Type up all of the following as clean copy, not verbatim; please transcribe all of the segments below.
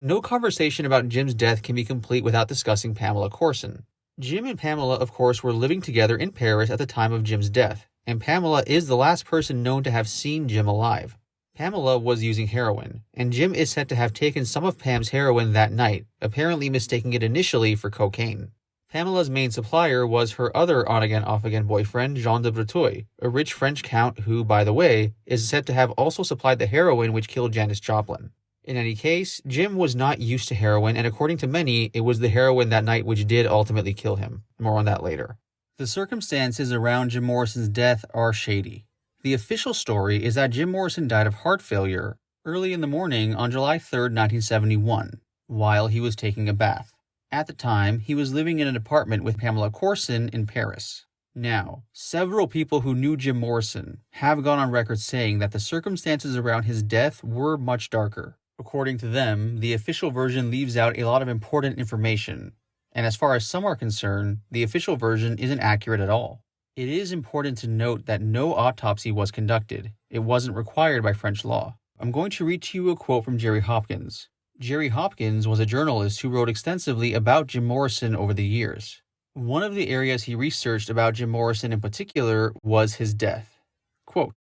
No conversation about Jim's death can be complete without discussing Pamela Corson. Jim and Pamela, of course, were living together in Paris at the time of Jim's death, and Pamela is the last person known to have seen Jim alive. Pamela was using heroin, and Jim is said to have taken some of Pam's heroin that night, apparently mistaking it initially for cocaine. Pamela's main supplier was her other on-again, off-again boyfriend, Jean de Breteuil, a rich French count who, by the way, is said to have also supplied the heroin which killed Janis Joplin. In any case, Jim was not used to heroin, and according to many, it was the heroin that night which did ultimately kill him. More on that later. The circumstances around Jim Morrison's death are shady. The official story is that Jim Morrison died of heart failure early in the morning on July 3, 1971, while he was taking a bath. At the time, he was living in an apartment with Pamela Corson in Paris. Now, several people who knew Jim Morrison have gone on record saying that the circumstances around his death were much darker. According to them, the official version leaves out a lot of important information, and as far as some are concerned, the official version isn't accurate at all. It is important to note that no autopsy was conducted. It wasn't required by French law. I'm going to read to you a quote from Jerry Hopkins. Jerry Hopkins was a journalist who wrote extensively about Jim Morrison over the years. One of the areas he researched about Jim Morrison in particular was his death. Quote,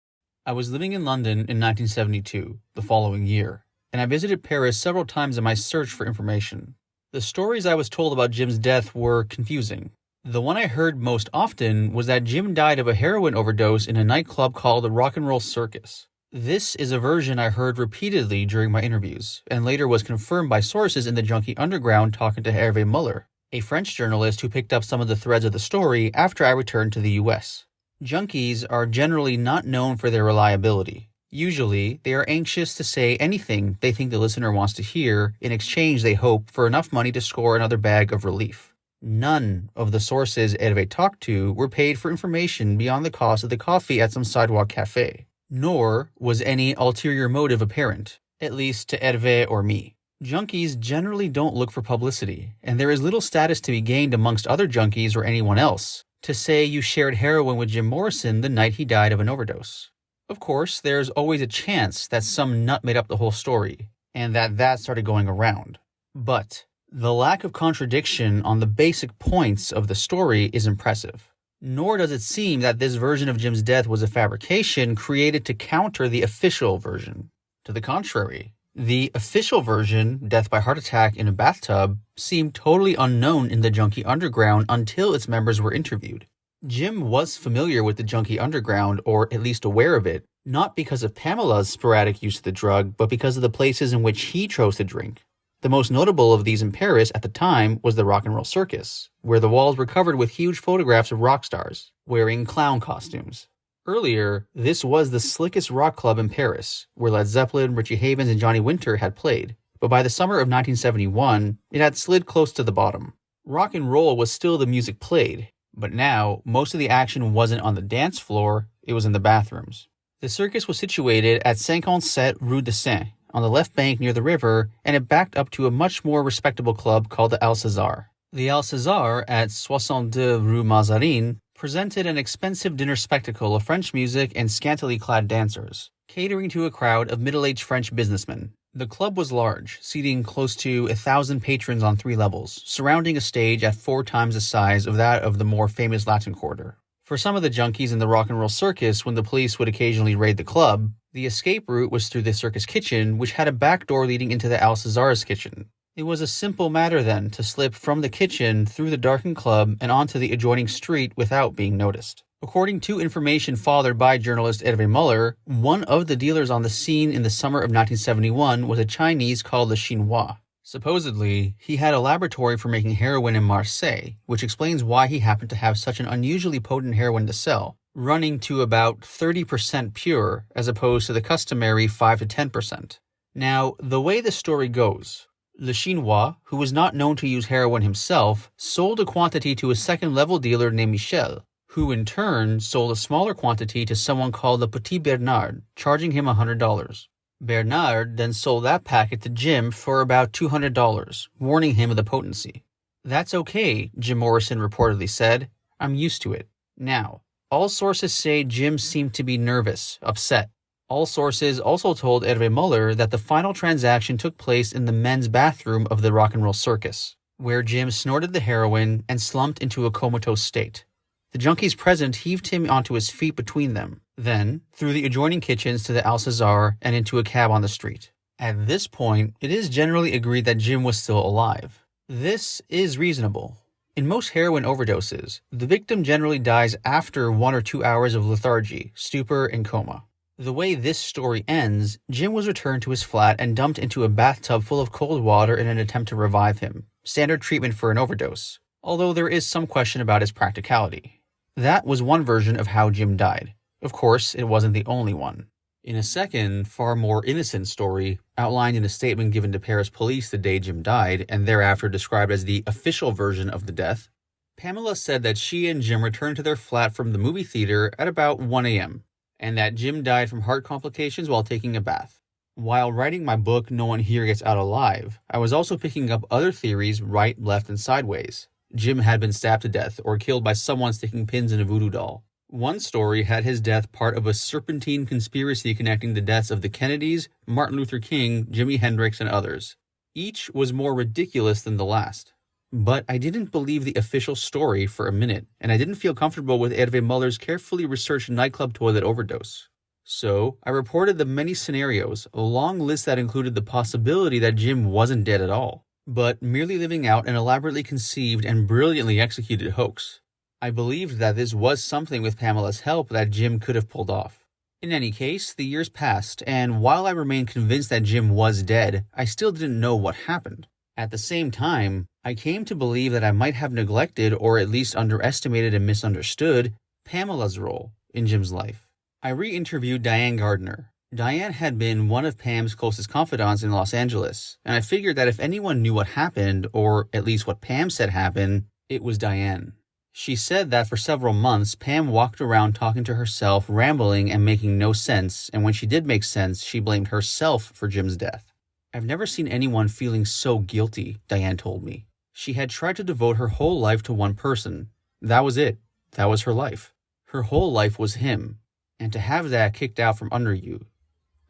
"I was living in London in 1972, the following year, and I visited Paris several times in my search for information. The stories I was told about Jim's death were confusing. The one I heard most often was that Jim died of a heroin overdose in a nightclub called the Rock and Roll Circus. This is a version I heard repeatedly during my interviews, and later was confirmed by sources in the junkie underground talking to Hervé Muller, a French journalist who picked up some of the threads of the story after I returned to the US. Junkies are generally not known for their reliability. Usually, they are anxious to say anything they think the listener wants to hear. In exchange, they hope for enough money to score another bag of relief. None of the sources Hervé talked to were paid for information beyond the cost of the coffee at some sidewalk cafe. Nor was any ulterior motive apparent, at least to Hervé or me. Junkies generally don't look for publicity, and there is little status to be gained amongst other junkies or anyone else to say you shared heroin with Jim Morrison the night he died of an overdose. Of course, there's always a chance that some nut made up the whole story, and that started going around. But the lack of contradiction on the basic points of the story is impressive. Nor does it seem that this version of Jim's death was a fabrication created to counter the official version. To the contrary, the official version, death by heart attack in a bathtub, seemed totally unknown in the junkie underground until its members were interviewed. Jim was familiar with the junkie underground, or at least aware of it, not because of Pamela's sporadic use of the drug, but because of the places in which he chose to drink. The most notable of these in Paris at the time was the Rock and Roll Circus, where the walls were covered with huge photographs of rock stars, wearing clown costumes. Earlier, this was the slickest rock club in Paris, where Led Zeppelin, Richie Havens, and Johnny Winter had played, but by the summer of 1971, it had slid close to the bottom. Rock and roll was still the music played, but now, most of the action wasn't on the dance floor, it was in the bathrooms. The circus was situated at 57 Rue de Seine, on the left bank near the river, and it backed up to a much more respectable club called the Alcazar. The Alcazar at 62 Rue Mazarine presented an expensive dinner spectacle of French music and scantily clad dancers, catering to a crowd of middle-aged French businessmen. The club was large, seating close to 1,000 patrons on 3 levels, surrounding a stage at 4 times the size of that of the more famous Latin Quarter. For some of the junkies in the Rock and Roll Circus, when the police would occasionally raid the club, the escape route was through the circus kitchen, which had a back door leading into the Alcazar's kitchen. It was a simple matter then to slip from the kitchen through the darkened club and onto the adjoining street without being noticed. According to information fathered by journalist Hervé Muller, one of the dealers on the scene in the summer of 1971 was a Chinese called the Chinois. Supposedly, he had a laboratory for making heroin in Marseille, which explains why he happened to have such an unusually potent heroin to sell, running to about 30% pure as opposed to the customary 5 to 10%. Now, the way the story goes, Le Chinois, who was not known to use heroin himself, sold a quantity to a second-level dealer named Michel, who in turn sold a smaller quantity to someone called the Petit Bernard, charging him $100. Bernard then sold that packet to Jim for about $200, warning him of the potency. "That's okay," Jim Morrison reportedly said. "I'm used to it." Now, all sources say Jim seemed to be nervous, upset. All sources also told Hervé Muller that the final transaction took place in the men's bathroom of the Rock and Roll Circus, where Jim snorted the heroin and slumped into a comatose state. The junkies present heaved him onto his feet between them, then through the adjoining kitchens to the Alcazar and into a cab on the street. At this point, it is generally agreed that Jim was still alive. This is reasonable. In most heroin overdoses, the victim generally dies after 1 or 2 hours of lethargy, stupor, and coma. The way this story ends, Jim was returned to his flat and dumped into a bathtub full of cold water in an attempt to revive him, standard treatment for an overdose, although there is some question about its practicality. That was one version of how Jim died. Of course, it wasn't the only one. In a second, far more innocent story, outlined in a statement given to Paris police the day Jim died, and thereafter described as the official version of the death, Pamela said that she and Jim returned to their flat from the movie theater at about 1 a.m., and that Jim died from heart complications while taking a bath. While writing my book, No One Here Gets Out Alive, I was also picking up other theories right, left, and sideways. Jim had been stabbed to death or killed by someone sticking pins in a voodoo doll. One story had his death part of a serpentine conspiracy connecting the deaths of the Kennedys, Martin Luther King, Jimi Hendrix, and others. Each was more ridiculous than the last. But I didn't believe the official story for a minute, and I didn't feel comfortable with Hervé Muller's carefully researched nightclub toilet overdose. So I reported the many scenarios, a long list that included the possibility that Jim wasn't dead at all, but merely living out an elaborately conceived and brilliantly executed hoax. I believed that this was something with Pamela's help that Jim could have pulled off. In any case, the years passed, and while I remained convinced that Jim was dead, I still didn't know what happened. At the same time, I came to believe that I might have neglected or at least underestimated and misunderstood Pamela's role in Jim's life. I re-interviewed Diane Gardner. Diane had been one of Pam's closest confidants in Los Angeles, and I figured that if anyone knew what happened, or at least what Pam said happened, it was Diane. She said that for several months, Pam walked around talking to herself, rambling and making no sense, and when she did make sense, she blamed herself for Jim's death. I've never seen anyone feeling so guilty, Diane told me. She had tried to devote her whole life to one person. That was it. That was her life. Her whole life was him. And to have that kicked out from under you.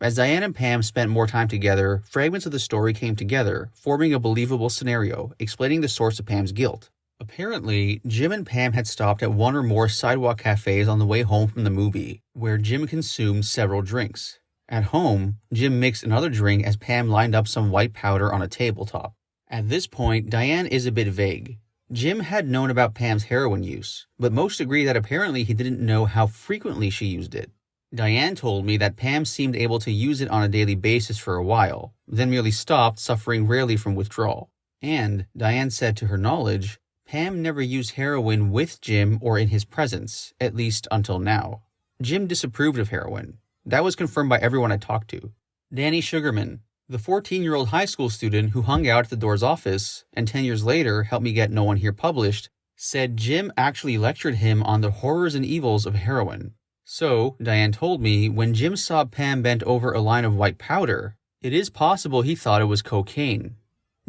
As Diane and Pam spent more time together, fragments of the story came together, forming a believable scenario, explaining the source of Pam's guilt. Apparently, Jim and Pam had stopped at one or more sidewalk cafes on the way home from the movie, where Jim consumed several drinks. At home, Jim mixed another drink as Pam lined up some white powder on a tabletop. At this point, Diane is a bit vague. Jim had known about Pam's heroin use, but most agree that apparently he didn't know how frequently she used it. Diane told me that Pam seemed able to use it on a daily basis for a while, then merely stopped, suffering rarely from withdrawal. And, Diane said to her knowledge, Pam never used heroin with Jim or in his presence, at least until now. Jim disapproved of heroin. That was confirmed by everyone I talked to. Danny Sugarman, the 14-year-old high school student who hung out at the Doors office and 10 years later helped me get No One Here published, said Jim actually lectured him on the horrors and evils of heroin. So, Diane told me, when Jim saw Pam bent over a line of white powder, it is possible he thought it was cocaine.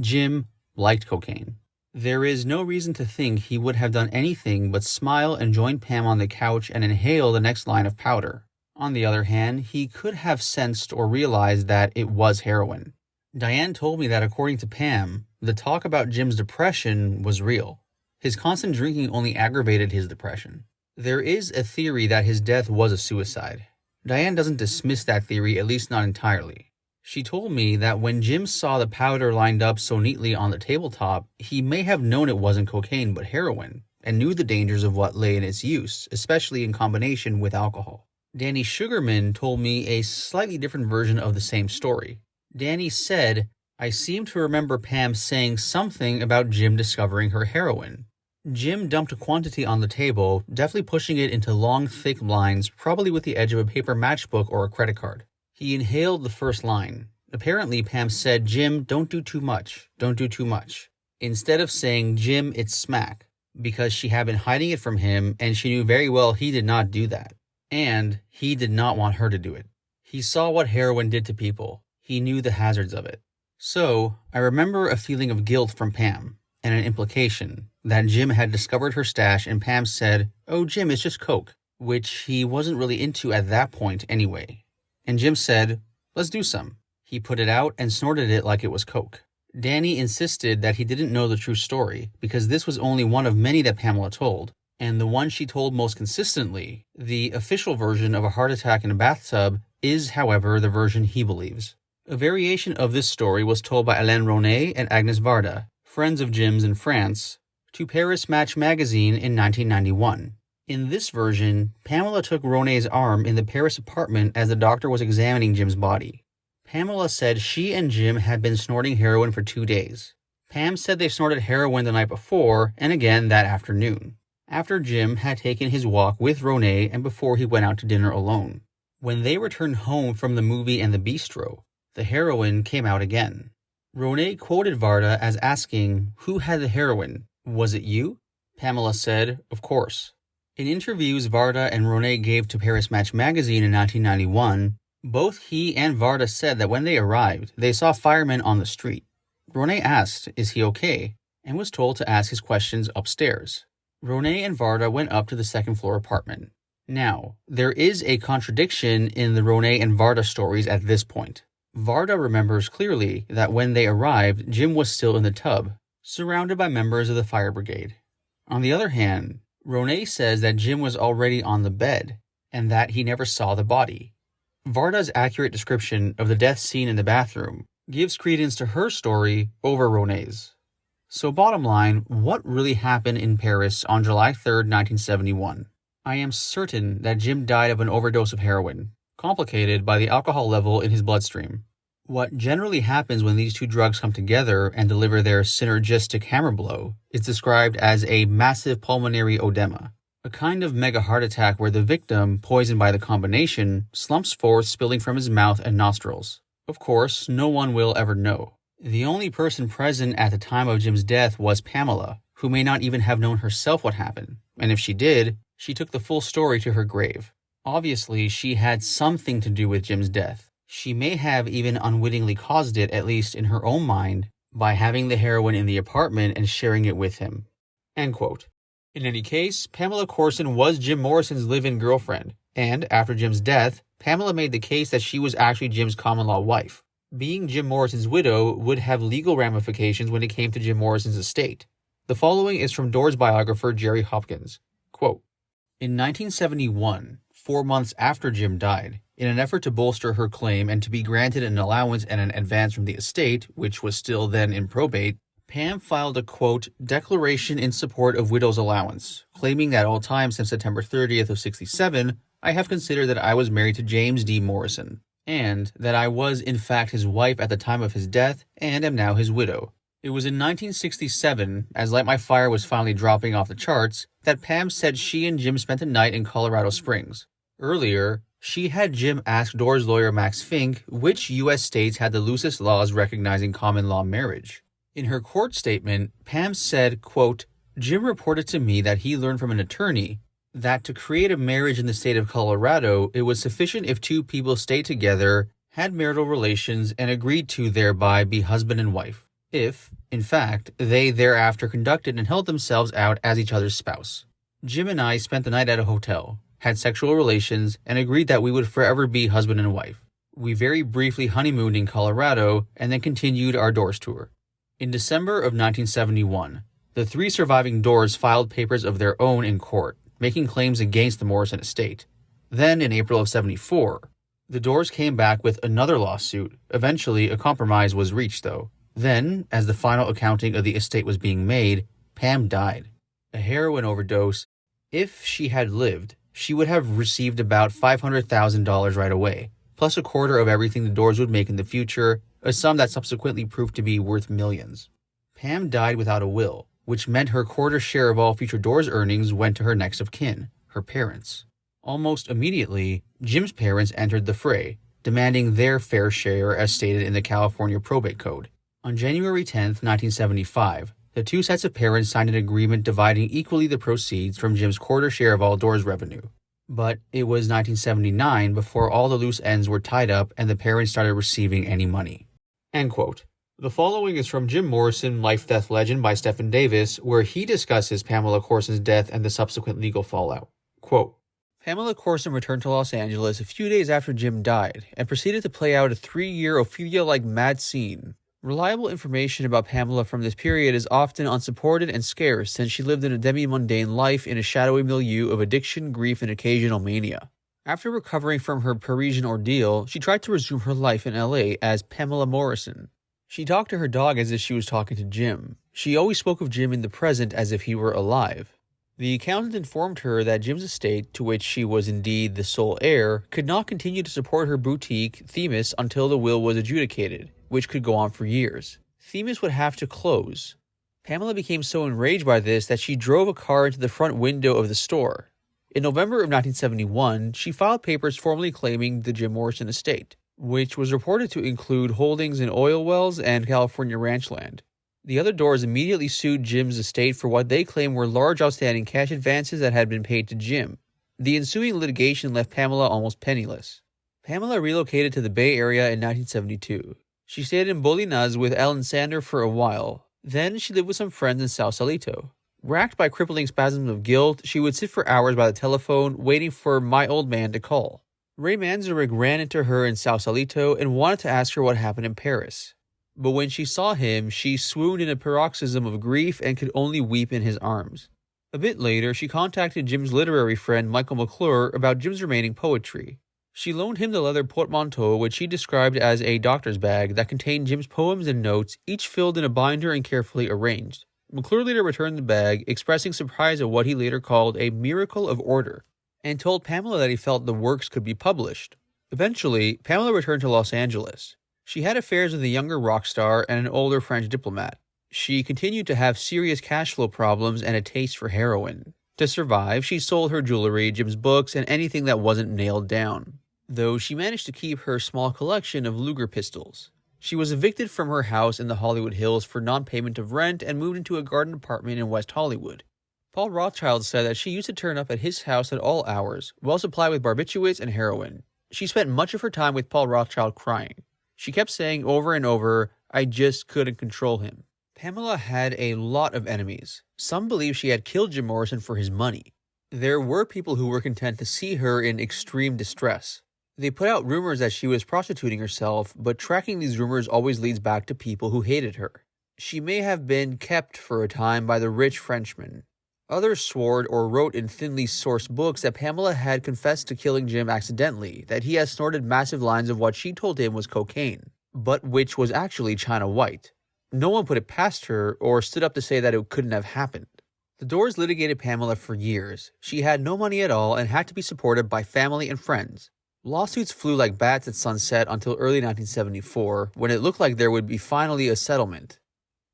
Jim liked cocaine. There is no reason to think he would have done anything but smile and join Pam on the couch and inhale the next line of powder. On the other hand, he could have sensed or realized that it was heroin. Diane told me that according to Pam, the talk about Jim's depression was real. His constant drinking only aggravated his depression. There is a theory that his death was a suicide. Diane doesn't dismiss that theory, at least not entirely. She told me that when Jim saw the powder lined up so neatly on the tabletop, he may have known it wasn't cocaine but heroin, and knew the dangers of what lay in its use, especially in combination with alcohol. Danny Sugarman told me a slightly different version of the same story. Danny said, I seem to remember Pam saying something about Jim discovering her heroin. Jim dumped a quantity on the table, deftly pushing it into long, thick lines, probably with the edge of a paper matchbook or a credit card. He inhaled the first line. Apparently, Pam said, Jim, don't do too much. Don't do too much. Instead of saying, Jim, it's smack, because she had been hiding it from him and she knew very well he did not do that. And he did not want her to do it. He saw what heroin did to people. He knew the hazards of it. So, I remember a feeling of guilt from Pam, and an implication that Jim had discovered her stash and Pam said, oh, Jim, it's just coke, which he wasn't really into at that point anyway. and Jim said, "Let's do some." He put it out and snorted it like it was coke. Danny insisted that he didn't know the true story because this was only one of many that Pamela told, and the one she told most consistently, the official version of a heart attack in a bathtub, is, however, the version he believes. A variation of this story was told by Alain Ronay and Agnes Varda, friends of Jim's in France, to Paris Match magazine in 1991. In this version, Pamela took Ronay's arm in the Paris apartment as the doctor was examining Jim's body. Pamela said she and Jim had been snorting heroin for 2 days. Pam said they snorted heroin the night before and again that afternoon, after Jim had taken his walk with Ronay and before he went out to dinner alone. When they returned home from the movie and the bistro, the heroin came out again. Ronay quoted Varda as asking, "Who had the heroin? Was it you?" Pamela said, "Of course." In interviews Varda and Ronay gave to Paris Match magazine in 1991, both he and Varda said that when they arrived, they saw firemen on the street. Ronay asked, "Is he okay?" and was told to ask his questions upstairs. Ronay and Varda went up to the second-floor apartment. Now, there is a contradiction in the Ronay and Varda stories at this point. Varda remembers clearly that when they arrived, Jim was still in the tub, surrounded by members of the fire brigade. On the other hand, Ronay says that Jim was already on the bed, and that he never saw the body. Varda's accurate description of the death scene in the bathroom gives credence to her story over Ronay's. So bottom line, what really happened in Paris on July 3rd, 1971? I am certain that Jim died of an overdose of heroin, complicated by the alcohol level in his bloodstream. What generally happens when these two drugs come together and deliver their synergistic hammer blow is described as a massive pulmonary oedema, a kind of mega heart attack where the victim, poisoned by the combination, slumps forth spilling from his mouth and nostrils. Of course, no one will ever know. The only person present at the time of Jim's death was Pamela, who may not even have known herself what happened, and if she did, she took the full story to her grave. Obviously, she had something to do with Jim's death. She may have even unwittingly caused it, at least in her own mind, by having the heroin in the apartment and sharing it with him. End quote. In any case, Pamela Corson was Jim Morrison's live-in girlfriend, and after Jim's death, Pamela made the case that she was actually Jim's common-law wife. Being Jim Morrison's widow would have legal ramifications when it came to Jim Morrison's estate. The following is from Doors biographer Jerry Hopkins. Quote, in 1971, 4 months after Jim died, in an effort to bolster her claim and to be granted an allowance and an advance from the estate, which was still then in probate, Pam filed a, quote, declaration in support of widow's allowance, claiming that all time since September 30th of 67, I have considered that I was married to James D. Morrison, and that I was in fact his wife at the time of his death and am now his widow. It was in 1967, as Light My Fire was finally dropping off the charts, that Pam said she and Jim spent a night in Colorado Springs. Earlier, she had Jim ask Doors lawyer Max Fink which U.S. states had the loosest laws recognizing common law marriage. In her court statement, Pam said, quote, Jim reported to me that he learned from an attorney that to create a marriage in the state of Colorado, it was sufficient if two people stayed together, had marital relations, and agreed to thereby be husband and wife, if, in fact, they thereafter conducted and held themselves out as each other's spouse. Jim and I spent the night at a hotel, had sexual relations, and agreed that we would forever be husband and wife. We very briefly honeymooned in Colorado and then continued our Doors tour. In December of 1971, the 3 surviving Doors filed papers of their own in court, making claims against the Morrison estate. Then, in April of 74, the Doors came back with another lawsuit. Eventually, a compromise was reached, though. Then, as the final accounting of the estate was being made, Pam died. A heroin overdose. If she had lived, she would have received about $500,000 right away, plus a quarter of everything the Doors would make in the future, a sum that subsequently proved to be worth millions. Pam died without a will, which meant her quarter share of all future Doors earnings went to her next of kin, her parents. Almost immediately, Jim's parents entered the fray, demanding their fair share as stated in the California Probate Code. On January 10, 1975, the 2 sets of parents signed an agreement dividing equally the proceeds from Jim's quarter share of all Doors revenue. But it was 1979 before all the loose ends were tied up and the parents started receiving any money. End quote. The following is from Jim Morrison, Life-Death Legend by Stephen Davis, where he discusses Pamela Corson's death and the subsequent legal fallout. Quote, Pamela Corson returned to Los Angeles a few days after Jim died and proceeded to play out a 3-year Ophelia-like mad scene. Reliable information about Pamela from this period is often unsupported and scarce, since she lived in a demi-mundane life in a shadowy milieu of addiction, grief, and occasional mania. After recovering from her Parisian ordeal, she tried to resume her life in LA as Pamela Morrison. She talked to her dog as if she was talking to Jim. She always spoke of Jim in the present as if he were alive. The accountant informed her that Jim's estate, to which she was indeed the sole heir, could not continue to support her boutique, Themis, until the will was adjudicated, which could go on for years. Themis would have to close. Pamela became so enraged by this that she drove a car into the front window of the store. In November of 1971, she filed papers formally claiming the Jim Morrison estate, which was reported to include holdings in oil wells and California ranch land. The other doors immediately sued Jim's estate for what they claimed were large outstanding cash advances that had been paid to Jim. The ensuing litigation left Pamela almost penniless. Pamela relocated to the Bay Area in 1972. She stayed in Bolinas with Ellen Sander for a while. Then she lived with some friends in Sausalito. Racked by crippling spasms of guilt, she would sit for hours by the telephone waiting for my old man to call. Ray Manzarek ran into her in Sausalito and wanted to ask her what happened in Paris. But when she saw him, she swooned in a paroxysm of grief and could only weep in his arms. A bit later, she contacted Jim's literary friend Michael McClure about Jim's remaining poetry. She loaned him the leather portmanteau, which she described as a doctor's bag that contained Jim's poems and notes, each filled in a binder and carefully arranged. McClure later returned the bag, expressing surprise at what he later called a miracle of order, and told Pamela that he felt the works could be published. Eventually, Pamela returned to Los Angeles. She had affairs with a younger rock star and an older French diplomat. She continued to have serious cash flow problems and a taste for heroin. To survive, she sold her jewelry, Jim's books, and anything that wasn't nailed down, though she managed to keep her small collection of Luger pistols. She was evicted from her house in the Hollywood Hills for non-payment of rent and moved into a garden apartment in West Hollywood. Paul Rothschild said that she used to turn up at his house at all hours, well supplied with barbiturates and heroin. She spent much of her time with Paul Rothschild crying. She kept saying over and over, "I just couldn't control him." Pamela had a lot of enemies. Some believed she had killed Jim Morrison for his money. There were people who were content to see her in extreme distress. They put out rumors that she was prostituting herself, but tracking these rumors always leads back to people who hated her. She may have been kept for a time by the rich Frenchman. Others swore or wrote in thinly sourced books that Pamela had confessed to killing Jim accidentally, that he had snorted massive lines of what she told him was cocaine, but which was actually China White. No one put it past her or stood up to say that it couldn't have happened. The Doors litigated Pamela for years. She had no money at all and had to be supported by family and friends. Lawsuits flew like bats at sunset until early 1974, when it looked like there would be finally a settlement.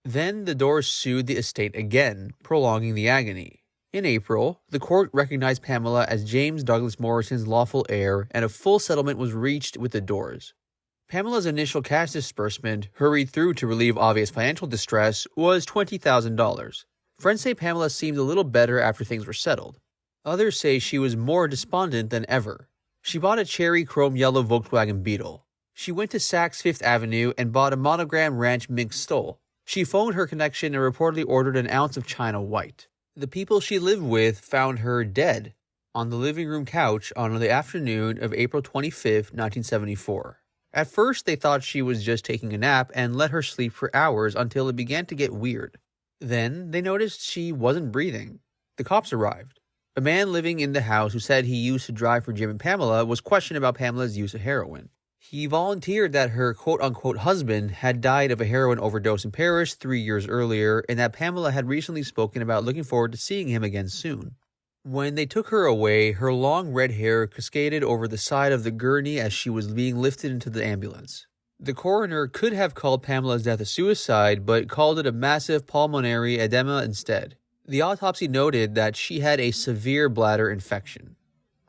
Then the Doors sued the estate again, prolonging the agony. In April, the court recognized Pamela as James Douglas Morrison's lawful heir, and a full settlement was reached with the Doors. Pamela's initial cash disbursement, hurried through to relieve obvious financial distress, was $20,000. Friends say Pamela seemed a little better after things were settled. Others say she was more despondent than ever. She bought a cherry chrome yellow Volkswagen Beetle. She went to Saks Fifth Avenue and bought a monogram ranch mink stole. She phoned her connection and reportedly ordered an ounce of China White. The people she lived with found her dead on the living room couch on the afternoon of April 25, 1974. At first, they thought she was just taking a nap and let her sleep for hours until it began to get weird. Then, they noticed she wasn't breathing. The cops arrived. A man living in the house who said he used to drive for Jim and Pamela was questioned about Pamela's use of heroin. He volunteered that her quote-unquote husband had died of a heroin overdose in Paris 3 years earlier, and that Pamela had recently spoken about looking forward to seeing him again soon. When they took her away, her long red hair cascaded over the side of the gurney as she was being lifted into the ambulance. The coroner could have called Pamela's death a suicide, but called it a massive pulmonary edema instead. The autopsy noted that she had a severe bladder infection.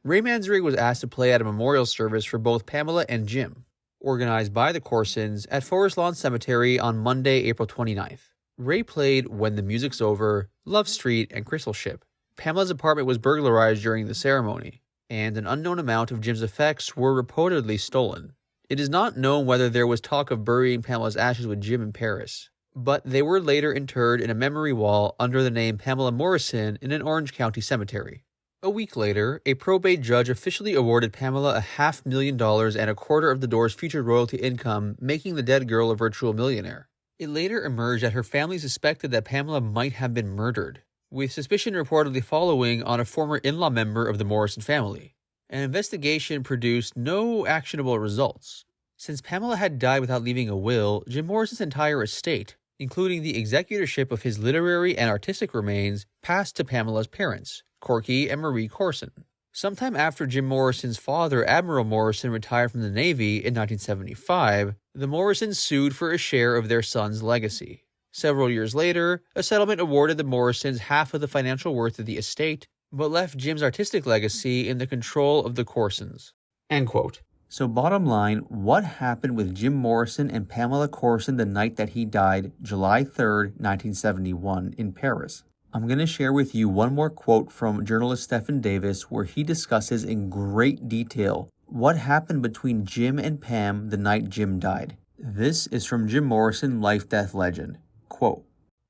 Ray Manzarek was asked to play at a memorial service for both Pamela and Jim, organized by the Coursons at Forest Lawn Cemetery on Monday, April 29th. Ray played When the Music's Over, Love Street, and Crystal Ship. Pamela's apartment was burglarized during the ceremony, and an unknown amount of Jim's effects were reportedly stolen. It is not known whether there was talk of burying Pamela's ashes with Jim in Paris, but they were later interred in a memory wall under the name Pamela Morrison in an Orange County cemetery. A week later, a probate judge officially awarded Pamela $500,000 and a quarter of the Doors' future royalty income, making the dead girl a virtual millionaire. It later emerged that her family suspected that Pamela might have been murdered, with suspicion reportedly following on a former in-law member of the Morrison family. An investigation produced no actionable results. Since Pamela had died without leaving a will, Jim Morrison's entire estate, including the executorship of his literary and artistic remains, passed to Pamela's parents, Corky and Marie Courson. Sometime after Jim Morrison's father, Admiral Morrison, retired from the Navy in 1975, the Morrisons sued for a share of their son's legacy. Several years later, a settlement awarded the Morrisons half of the financial worth of the estate, but left Jim's artistic legacy in the control of the Coursons. End quote. So bottom line, what happened with Jim Morrison and Pamela Corson the night that he died, July 3rd, 1971, in Paris? I'm going to share with you one more quote from journalist Stephen Davis where he discusses in great detail what happened between Jim and Pam the night Jim died. This is from Jim Morrison, Life Death Legend. Quote,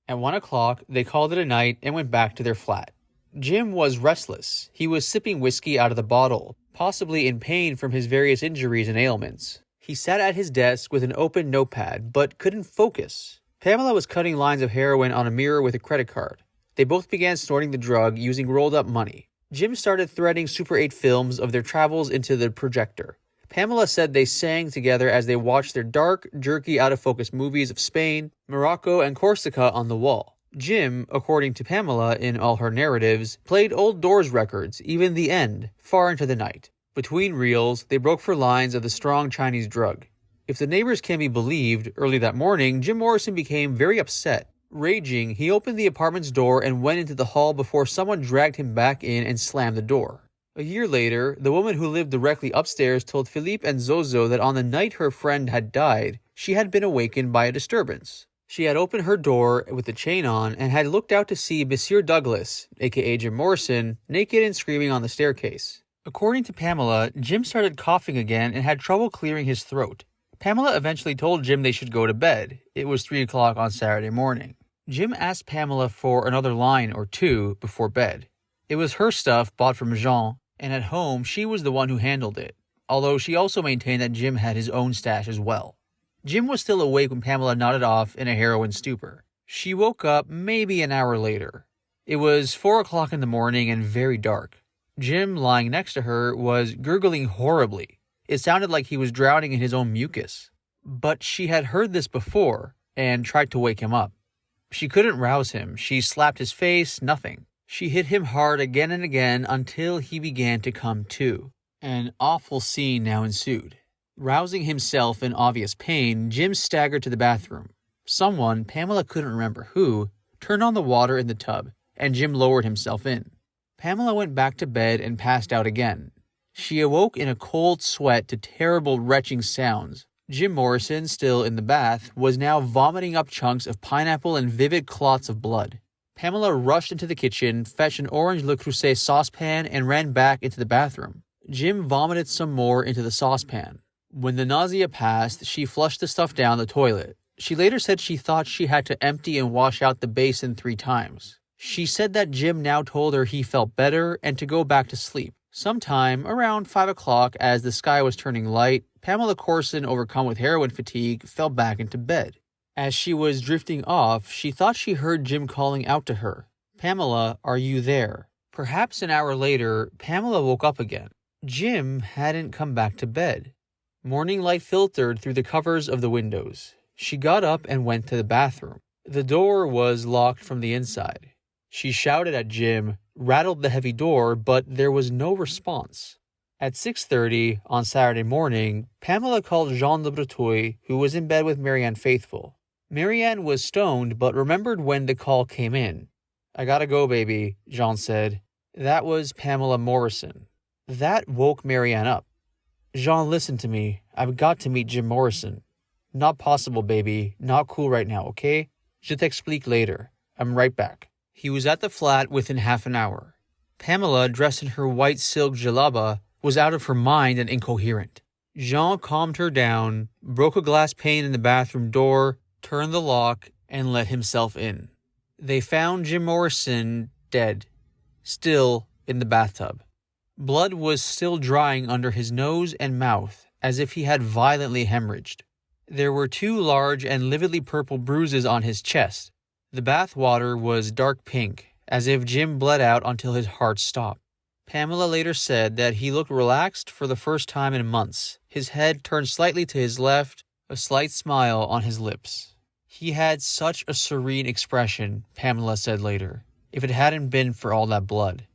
"At 1 o'clock, they called it a night and went back to their flat. Jim was restless. He was sipping whiskey out of the bottle, possibly in pain from his various injuries and ailments. He sat at his desk with an open notepad, but couldn't focus. Pamela was cutting lines of heroin on a mirror with a credit card. They both began snorting the drug using rolled-up money. Jim started threading Super 8 films of their travels into the projector. Pamela said they sang together as they watched their dark, jerky, out-of-focus movies of Spain, Morocco, and Corsica on the wall. Jim, according to Pamela in all her narratives, played old Doors records, even The End, far into the night. Between reels, they broke for lines of the strong Chinese drug. If the neighbors can be believed, early that morning, Jim Morrison became very upset. Raging, he opened the apartment's door and went into the hall before someone dragged him back in and slammed the door. A year later, the woman who lived directly upstairs told Philippe and Zozo that on the night her friend had died, she had been awakened by a disturbance. She had opened her door with the chain on and had looked out to see Monsieur Douglas, aka Jim Morrison, naked and screaming on the staircase. According to Pamela, Jim started coughing again and had trouble clearing his throat. Pamela eventually told Jim they should go to bed. It was 3 o'clock on Saturday morning. Jim asked Pamela for another line or two before bed. It was her stuff bought from Jean, and at home she was the one who handled it, although she also maintained that Jim had his own stash as well. Jim was still awake when Pamela nodded off in a heroin stupor. She woke up maybe an hour later. It was 4 o'clock in the morning and very dark. Jim, lying next to her, was gurgling horribly. It sounded like he was drowning in his own mucus. But she had heard this before and tried to wake him up. She couldn't rouse him. She slapped his face, nothing. She hit him hard again and again until he began to come to. An awful scene now ensued. Rousing himself in obvious pain, Jim staggered to the bathroom. Someone, Pamela couldn't remember who, turned on the water in the tub, and Jim lowered himself in. Pamela went back to bed and passed out again. She awoke in a cold sweat to terrible retching sounds. Jim Morrison, still in the bath, was now vomiting up chunks of pineapple and vivid clots of blood. Pamela rushed into the kitchen, fetched an orange Le Creuset saucepan, and ran back into the bathroom. Jim vomited some more into the saucepan. When the nausea passed, she flushed the stuff down the toilet. She later said she thought she had to empty and wash out the basin 3 times. She said that Jim now told her he felt better and to go back to sleep. Sometime around 5 o'clock, as the sky was turning light, Pamela Corson, overcome with heroin fatigue, fell back into bed. As she was drifting off, she thought she heard Jim calling out to her, "Pamela, are you there?" Perhaps an hour later, Pamela woke up again. Jim hadn't come back to bed. Morning light filtered through the covers of the windows. She got up and went to the bathroom. The door was locked from the inside. She shouted at Jim, rattled the heavy door, but there was no response. At 6:30 on Saturday morning, Pamela called Jean de Breteuil, who was in bed with Marianne Faithfull. Marianne was stoned, but remembered when the call came in. "I gotta go, baby," Jean said. That was Pamela Morrison. That woke Marianne up. "Jean, listen to me. I've got to meet Jim Morrison." "Not possible, baby. Not cool right now, okay? Je t'explique later. I'm right back." He was at the flat within half an hour. Pamela, dressed in her white silk jalaba, was out of her mind and incoherent. Jean calmed her down, broke a glass pane in the bathroom door, turned the lock, and let himself in. They found Jim Morrison dead. Still, in the bathtub. Blood was still drying under his nose and mouth, as if he had violently hemorrhaged. There were 2 large and lividly purple bruises on his chest. The bath water was dark pink, as if Jim bled out until his heart stopped. Pamela later said that he looked relaxed for the first time in months, his head turned slightly to his left, a slight smile on his lips. He had such a serene expression, Pamela said later, if it hadn't been for all that blood.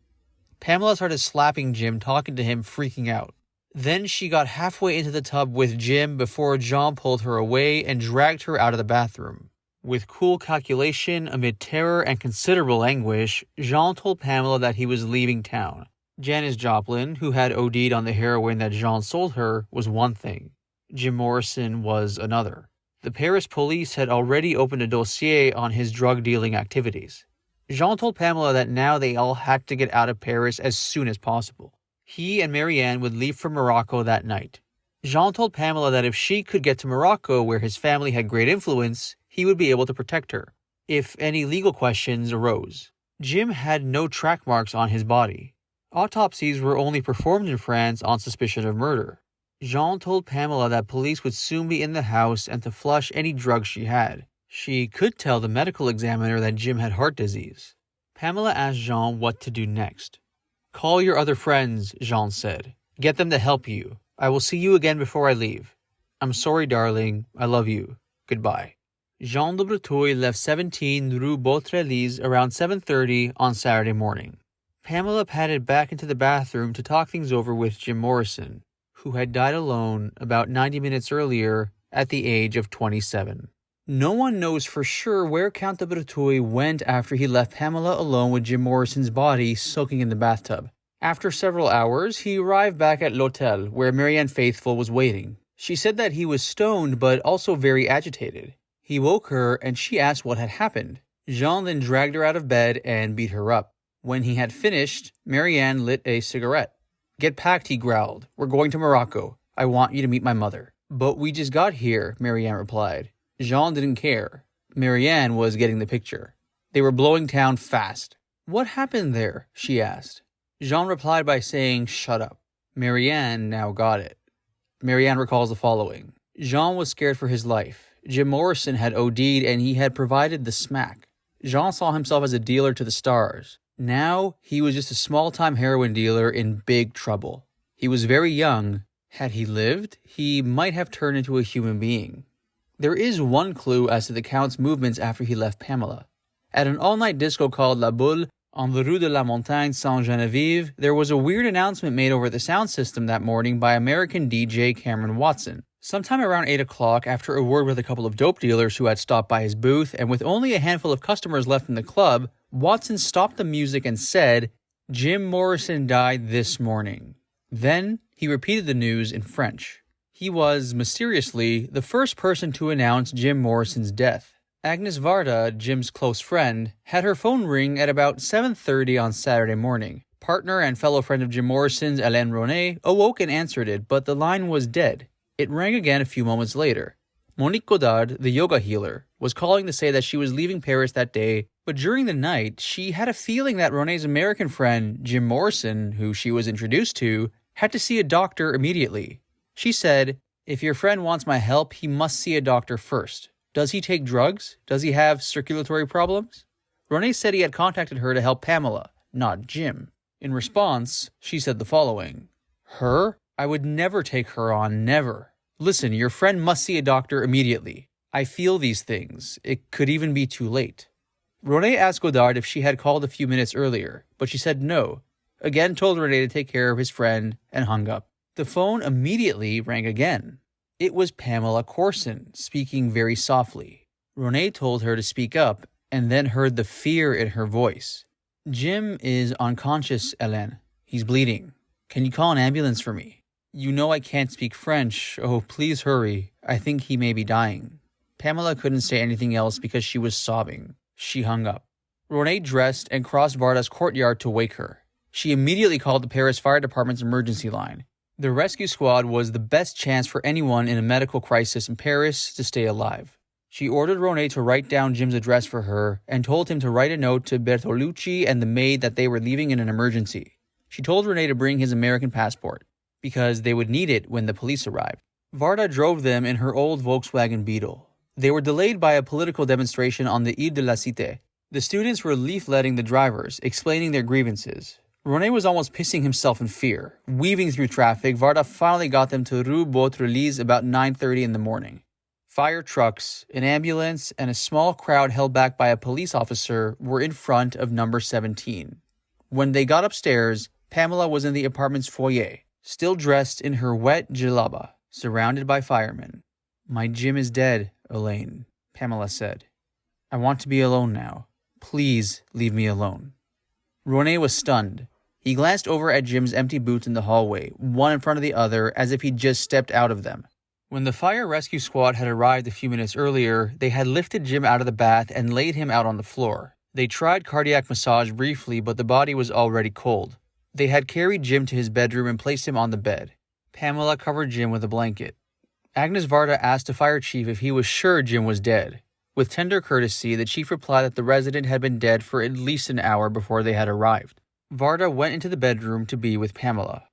Pamela started slapping Jim, talking to him, freaking out. Then she got halfway into the tub with Jim before Jean pulled her away and dragged her out of the bathroom. With cool calculation, amid terror and considerable anguish, Jean told Pamela that he was leaving town. Janis Joplin, who had OD'd on the heroin that Jean sold her, was one thing. Jim Morrison was another. The Paris police had already opened a dossier on his drug-dealing activities. Jean told Pamela that now they all had to get out of Paris as soon as possible. He and Marianne would leave for Morocco that night. Jean told Pamela that if she could get to Morocco, where his family had great influence, he would be able to protect her, if any legal questions arose. Jim had no track marks on his body. Autopsies were only performed in France on suspicion of murder. Jean told Pamela that police would soon be in the house and to flush any drugs she had. She could tell the medical examiner that Jim had heart disease. Pamela asked Jean what to do next. "Call your other friends," Jean said. "Get them to help you. I will see you again before I leave. I'm sorry, darling. I love you. Goodbye." Jean de Breteuil left 17 Rue Beautreillis around 7:30 on Saturday morning. Pamela padded back into the bathroom to talk things over with Jim Morrison, who had died alone about 90 minutes earlier at the age of 27. No one knows for sure where Count de Breteuil went after he left Pamela alone with Jim Morrison's body soaking in the bathtub. After several hours, he arrived back at l'hotel where Marianne Faithfull was waiting. She said that he was stoned but also very agitated. He woke her and she asked what had happened. Jean then dragged her out of bed and beat her up. When he had finished, Marianne lit a cigarette. "Get packed," he growled. "We're going to Morocco. I want you to meet my mother." "But we just got here," Marianne replied. Jean didn't care. Marianne was getting the picture. They were blowing town fast. "What happened there?" she asked. Jean replied by saying, "Shut up." Marianne now got it. Marianne recalls the following. Jean was scared for his life. Jim Morrison had OD'd and he had provided the smack. Jean saw himself as a dealer to the stars. Now he was just a small-time heroin dealer in big trouble. He was very young. Had he lived, he might have turned into a human being. There is one clue as to the Count's movements after he left Pamela. At an all-night disco called La Boule on the Rue de la Montagne Saint-Geneviève, there was a weird announcement made over the sound system that morning by American DJ Cameron Watson. Sometime around 8 o'clock, after a word with a couple of dope dealers who had stopped by his booth, and with only a handful of customers left in the club, Watson stopped the music and said, "Jim Morrison died this morning." Then he repeated the news in French. He was, mysteriously, the first person to announce Jim Morrison's death. Agnes Varda, Jim's close friend, had her phone ring at about 7:30 on Saturday morning. Partner and fellow friend of Jim Morrison's, Hélène Ronet, awoke and answered it, but the line was dead. It rang again a few moments later. Monique Godard, the yoga healer, was calling to say that she was leaving Paris that day, but during the night, she had a feeling that Ronet's American friend, Jim Morrison, who she was introduced to, had to see a doctor immediately. She said, "If your friend wants my help, he must see a doctor first. Does he take drugs? Does he have circulatory problems?" Ronet said he had contacted her to help Pamela, not Jim. In response, she said the following. "Her? I would never take her on, never. Listen, your friend must see a doctor immediately. I feel these things. It could even be too late." Ronet asked Godard if she had called a few minutes earlier, but she said no. Again told Ronet to take care of his friend and hung up. The phone immediately rang again. It was Pamela Corson, speaking very softly. Ronet told her to speak up, and then heard the fear in her voice. "Jim is unconscious, Hélène. He's bleeding. Can you call an ambulance for me? You know I can't speak French. Oh, please hurry. I think he may be dying." Pamela couldn't say anything else because she was sobbing. She hung up. Ronet dressed and crossed Varda's courtyard to wake her. She immediately called the Paris Fire Department's emergency line. The rescue squad was the best chance for anyone in a medical crisis in Paris to stay alive. She ordered Ronet to write down Jim's address for her and told him to write a note to Bertolucci and the maid that they were leaving in an emergency. She told Renee to bring his American passport, because they would need it when the police arrived. Varda drove them in her old Volkswagen Beetle. They were delayed by a political demonstration on the Ile de la Cité. The students were leafletting the drivers, explaining their grievances. René was almost pissing himself in fear. Weaving through traffic, Varda finally got them to Rue Beautreillis about 9:30 in the morning. Fire trucks, an ambulance, and a small crowd held back by a police officer were in front of number 17. When they got upstairs, Pamela was in the apartment's foyer, still dressed in her wet djellaba, surrounded by firemen. "My Jim is dead, Elaine," Pamela said. "I want to be alone now. Please leave me alone." René was stunned. He glanced over at Jim's empty boots in the hallway, one in front of the other, as if he'd just stepped out of them. When the fire rescue squad had arrived a few minutes earlier, they had lifted Jim out of the bath and laid him out on the floor. They tried cardiac massage briefly, but the body was already cold. They had carried Jim to his bedroom and placed him on the bed. Pamela covered Jim with a blanket. Agnes Varda asked the fire chief if he was sure Jim was dead. With tender courtesy, the chief replied that the resident had been dead for at least an hour before they had arrived. Varda went into the bedroom to be with Pamela.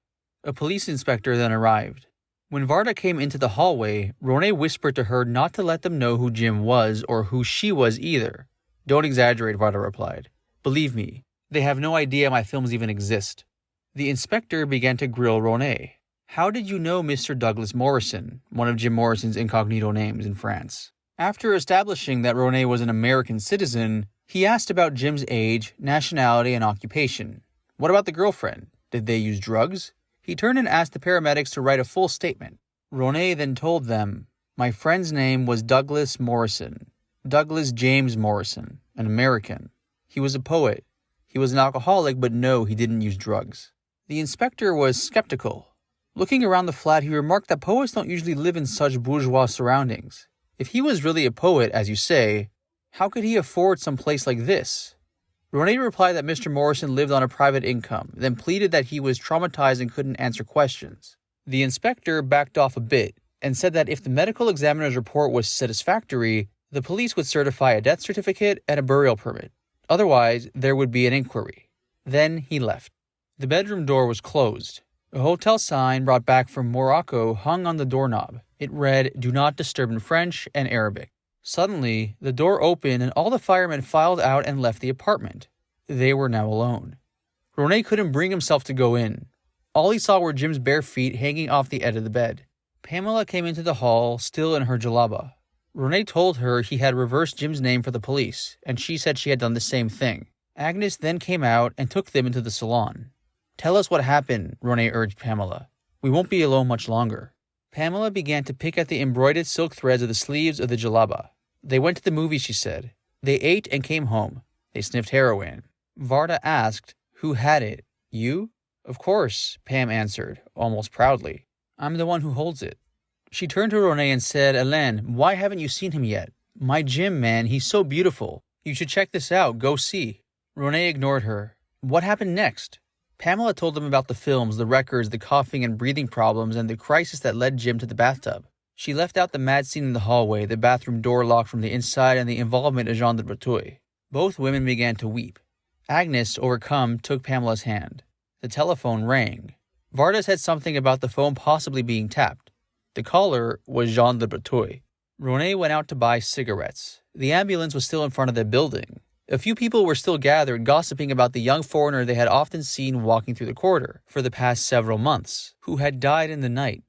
A police inspector then arrived. When Varda came into the hallway, René whispered to her not to let them know who Jim was or who she was either. "Don't exaggerate," Varda replied. "Believe me, they have no idea my films even exist." The inspector began to grill René. "How did you know Mr. Douglas Morrison," one of Jim Morrison's incognito names in France? After establishing that René was an American citizen, he asked about Jim's age, nationality, and occupation. What about the girlfriend? Did they use drugs? He turned and asked the paramedics to write a full statement. René then told them, "My friend's name was Douglas Morrison. Douglas James Morrison, an American. He was a poet. He was an alcoholic, but no, he didn't use drugs." The inspector was skeptical. Looking around the flat, he remarked that poets don't usually live in such bourgeois surroundings. If he was really a poet, as you say, how could he afford some place like this? René replied that Mr. Morrison lived on a private income, then pleaded that he was traumatized and couldn't answer questions. The inspector backed off a bit and said that if the medical examiner's report was satisfactory, the police would certify a death certificate and a burial permit. Otherwise, there would be an inquiry. Then he left. The bedroom door was closed. A hotel sign brought back from Morocco hung on the doorknob. It read, "Do not disturb" in French and Arabic. Suddenly, the door opened and all the firemen filed out and left the apartment. They were now alone. René couldn't bring himself to go in. All he saw were Jim's bare feet hanging off the edge of the bed. Pamela came into the hall, still in her djellaba. René told her he had reversed Jim's name for the police, and she said she had done the same thing. Agnes then came out and took them into the salon. "Tell us what happened," René urged Pamela. "We won't be alone much longer." Pamela began to pick at the embroidered silk threads of the sleeves of the djellaba. They went to the movies, she said. They ate and came home. They sniffed heroin. Varda asked, "Who had it? You?" "Of course," Pam answered, almost proudly. "I'm the one who holds it." She turned to René and said, "Hélène, why haven't you seen him yet? My Jim, man, he's so beautiful. You should check this out. Go see." René ignored her. What happened next? Pamela told them about the films, the records, the coughing and breathing problems, and the crisis that led Jim to the bathtub. She left out the mad scene in the hallway, the bathroom door locked from the inside, and the involvement of Jean de Breteuil. Both women began to weep. Agnes, overcome, took Pamela's hand. The telephone rang. Varda said something about the phone possibly being tapped. The caller was Jean de Breteuil. René went out to buy cigarettes. The ambulance was still in front of the building. A few people were still gathered, gossiping about the young foreigner they had often seen walking through the corridor for the past several months, who had died in the night.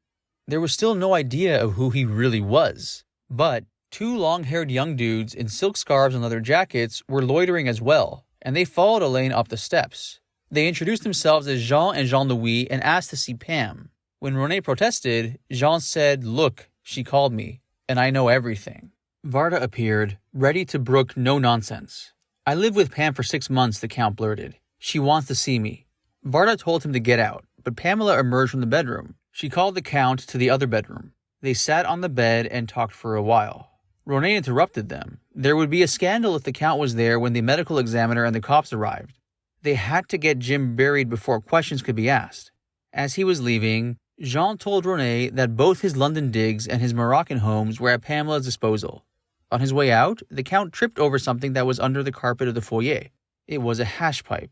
There was still no idea of who he really was. But two long-haired young dudes in silk scarves and leather jackets were loitering as well, and they followed Elaine up the steps. They introduced themselves as Jean and Jean-Louis and asked to see Pam. When René protested, Jean said, "Look, she called me, and I know everything." Varda appeared, ready to brook no nonsense. "I lived with Pam for 6 months," the Count blurted. "She wants to see me." Varda told him to get out, but Pamela emerged from the bedroom. She called the Count to the other bedroom. They sat on the bed and talked for a while. René interrupted them. There would be a scandal if the Count was there when the medical examiner and the cops arrived. They had to get Jim buried before questions could be asked. As he was leaving, Jean told René that both his London digs and his Moroccan homes were at Pamela's disposal. On his way out, the Count tripped over something that was under the carpet of the foyer. It was a hash pipe.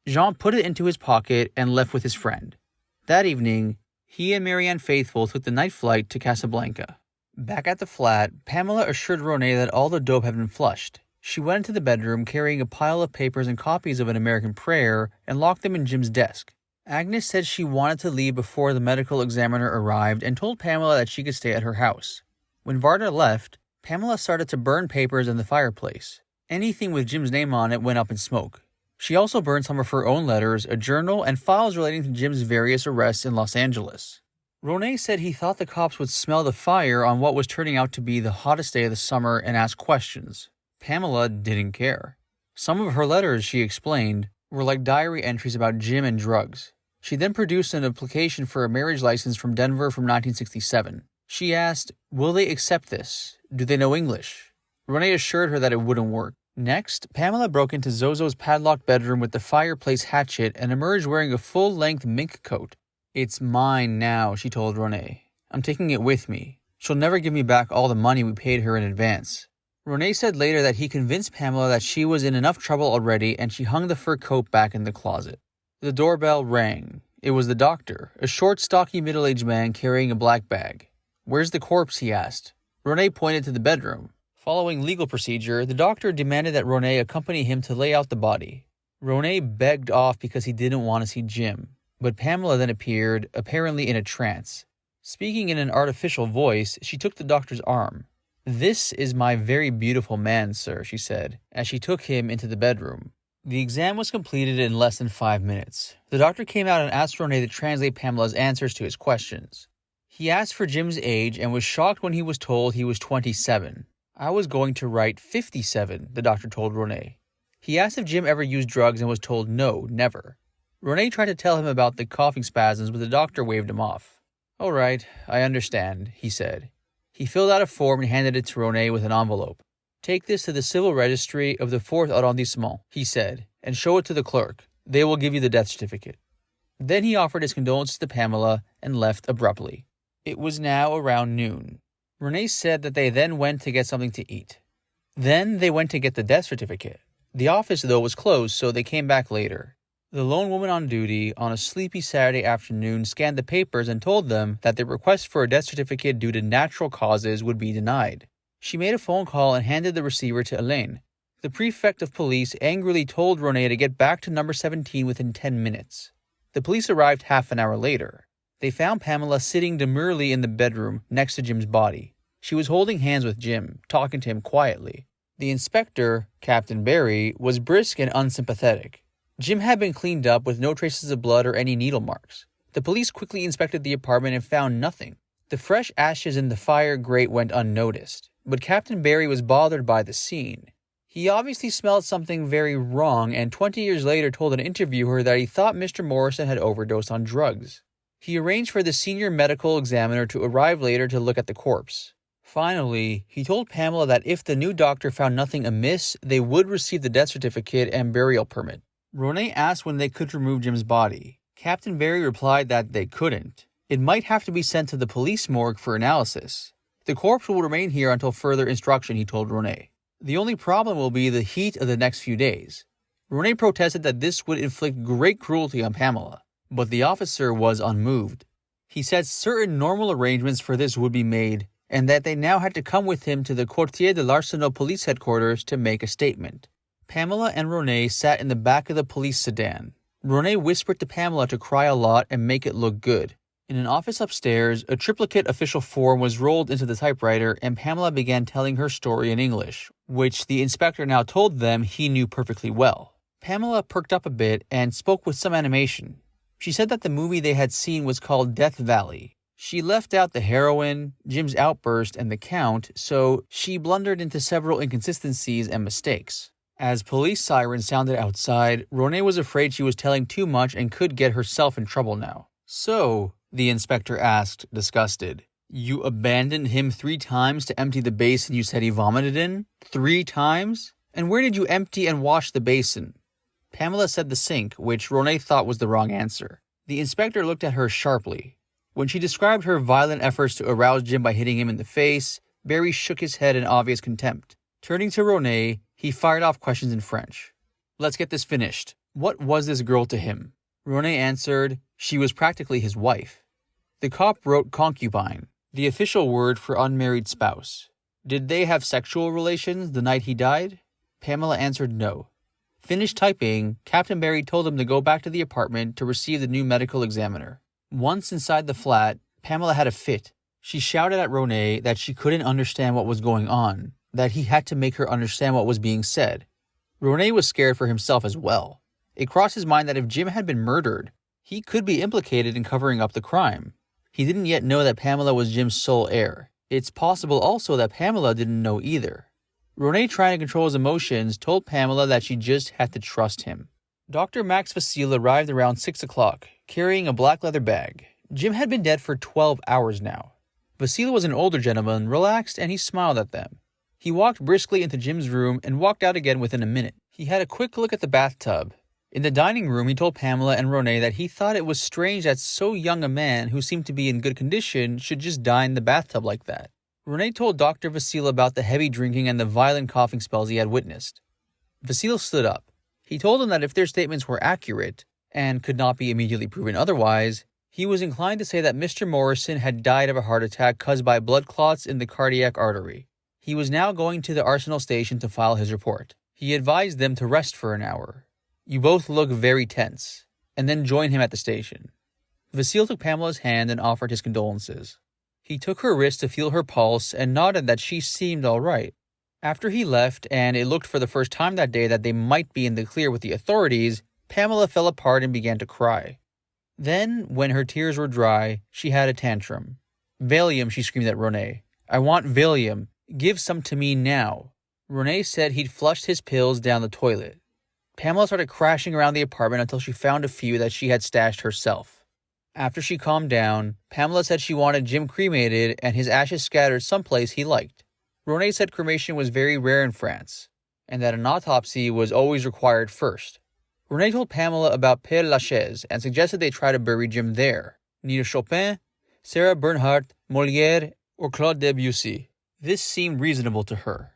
Jean put it into his pocket and left with his friend. That evening, he and Marianne Faithfull took the night flight to Casablanca. Back at the flat, Pamela assured Ronay that all the dope had been flushed. She went into the bedroom carrying a pile of papers and copies of An American Prayer and locked them in Jim's desk. Agnes said she wanted to leave before the medical examiner arrived and told Pamela that she could stay at her house. When Varda left, Pamela started to burn papers in the fireplace. Anything with Jim's name on it went up in smoke. She also burned some of her own letters, a journal, and files relating to Jim's various arrests in Los Angeles. Ronay said he thought the cops would smell the fire on what was turning out to be the hottest day of the summer and ask questions. Pamela didn't care. Some of her letters, she explained, were like diary entries about Jim and drugs. She then produced an application for a marriage license from Denver from 1967. She asked, "Will they accept this? Do they know English?" Ronay assured her that it wouldn't work. Next, Pamela broke into Zozo's padlocked bedroom with the fireplace hatchet and emerged wearing a full-length mink coat. "It's mine now," she told Ronay. "I'm taking it with me. She'll never give me back all the money we paid her in advance." Ronay said later that he convinced Pamela that she was in enough trouble already and she hung the fur coat back in the closet. The doorbell rang. It was the doctor, a short, stocky, middle-aged man carrying a black bag. "Where's the corpse?" he asked. Ronay pointed to the bedroom. Following legal procedure, the doctor demanded that Ronay accompany him to lay out the body. Ronay begged off because he didn't want to see Jim, but Pamela then appeared, apparently in a trance. Speaking in an artificial voice, she took the doctor's arm. "This is my very beautiful man, sir," she said, as she took him into the bedroom. The exam was completed in less than 5 minutes. The doctor came out and asked Ronay to translate Pamela's answers to his questions. He asked for Jim's age and was shocked when he was told he was 27. "I was going to write 57, the doctor told Ronay. He asked if Jim ever used drugs and was told no, never. Ronay tried to tell him about the coughing spasms, but the doctor waved him off. "All right, I understand," he said. He filled out a form and handed it to Ronay with an envelope. "Take this to the civil registry of the 4th arrondissement," he said, "and show it to the clerk. They will give you the death certificate." Then he offered his condolences to Pamela and left abruptly. It was now around noon. Ronay said that they then went to get something to eat. Then they went to get the death certificate. The office, though, was closed, so they came back later. The lone woman on duty on a sleepy Saturday afternoon scanned the papers and told them that their request for a death certificate due to natural causes would be denied. She made a phone call and handed the receiver to Elaine. The prefect of police angrily told Ronay to get back to number 17 within 10 minutes. The police arrived half an hour later. They found Pamela sitting demurely in the bedroom next to Jim's body. She was holding hands with Jim, talking to him quietly. The inspector, Captain Barry, was brisk and unsympathetic. Jim had been cleaned up with no traces of blood or any needle marks. The police quickly inspected the apartment and found nothing. The fresh ashes in the fire grate went unnoticed, but Captain Barry was bothered by the scene. He obviously smelled something very wrong and 20 years later told an interviewer that he thought Mr. Morrison had overdosed on drugs. He arranged for the senior medical examiner to arrive later to look at the corpse. Finally, he told Pamela that if the new doctor found nothing amiss, they would receive the death certificate and burial permit. Ronay asked when they could remove Jim's body. Captain Barry replied that they couldn't. It might have to be sent to the police morgue for analysis. The corpse will remain here until further instruction, he told Ronay. The only problem will be the heat of the next few days. Ronay protested that this would inflict great cruelty on Pamela, but the officer was unmoved. He said certain normal arrangements for this would be made, and that they now had to come with him to the Quartier de l'Arsenal police headquarters to make a statement. Pamela and Ronay sat in the back of the police sedan. Ronay whispered to Pamela to cry a lot and make it look good. In an office upstairs, a triplicate official form was rolled into the typewriter and Pamela began telling her story in English, which the inspector now told them he knew perfectly well. Pamela perked up a bit and spoke with some animation. She said that the movie they had seen was called Death Valley. She left out the heroin, Jim's outburst, and the count, so she blundered into several inconsistencies and mistakes. As police sirens sounded outside, Ronay was afraid she was telling too much and could get herself in trouble now. "So," the inspector asked, disgusted, "you abandoned him 3 times to empty the basin you said he vomited in? 3 times? And where did you empty and wash the basin?" Pamela said the sink, which Ronay thought was the wrong answer. The inspector looked at her sharply. When she described her violent efforts to arouse Jim by hitting him in the face, Barry shook his head in obvious contempt. Turning to Ronay, he fired off questions in French. "Let's get this finished. What was this girl to him? Ronay answered, she was practically his wife. The cop wrote concubine, the official word for unmarried spouse. Did they have sexual relations the night he died? Pamela answered no. Finished typing, Captain Barry told him to go back to the apartment to receive the new medical examiner. Once inside the flat, Pamela had a fit. She shouted at Ronay that she couldn't understand what was going on, that he had to make her understand what was being said. Ronay was scared for himself as well. It crossed his mind that if Jim had been murdered, he could be implicated in covering up the crime. He didn't yet know that Pamela was Jim's sole heir. It's possible also that Pamela didn't know either. Ronay, trying to control his emotions, told Pamela that she just had to trust him. Dr. Max Vasile arrived around 6 o'clock, carrying a black leather bag. Jim had been dead for 12 hours now. Vasile was an older gentleman, relaxed, and he smiled at them. He walked briskly into Jim's room and walked out again within a minute. He had a quick look at the bathtub. In the dining room, he told Pamela and Ronay that he thought it was strange that so young a man who seemed to be in good condition should just die in the bathtub like that. Ronay told Dr. Vasile about the heavy drinking and the violent coughing spells he had witnessed. Vasile stood up. He told him that if their statements were accurate, and could not be immediately proven otherwise, he was inclined to say that Mr. Morrison had died of a heart attack caused by blood clots in the cardiac artery. He was now going to the Arsenal station to file his report. He advised them to rest for an hour. You both look very tense, and then join him at the station. Vasile took Pamela's hand and offered his condolences. He took her wrist to feel her pulse and nodded that she seemed all right. After he left, and it looked for the first time that day that they might be in the clear with the authorities, Pamela fell apart and began to cry. Then, when her tears were dry, she had a tantrum. "Valium," she screamed at Ronay. "I want Valium. Give some to me now." Ronay said he'd flushed his pills down the toilet. Pamela started crashing around the apartment until she found a few that she had stashed herself. After she calmed down, Pamela said she wanted Jim cremated and his ashes scattered someplace he liked. Ronay said cremation was very rare in France, and that an autopsy was always required first. Ronay told Pamela about Père Lachaise and suggested they try to bury Jim there, near Chopin, Sarah Bernhardt, Molière, or Claude Debussy. This seemed reasonable to her.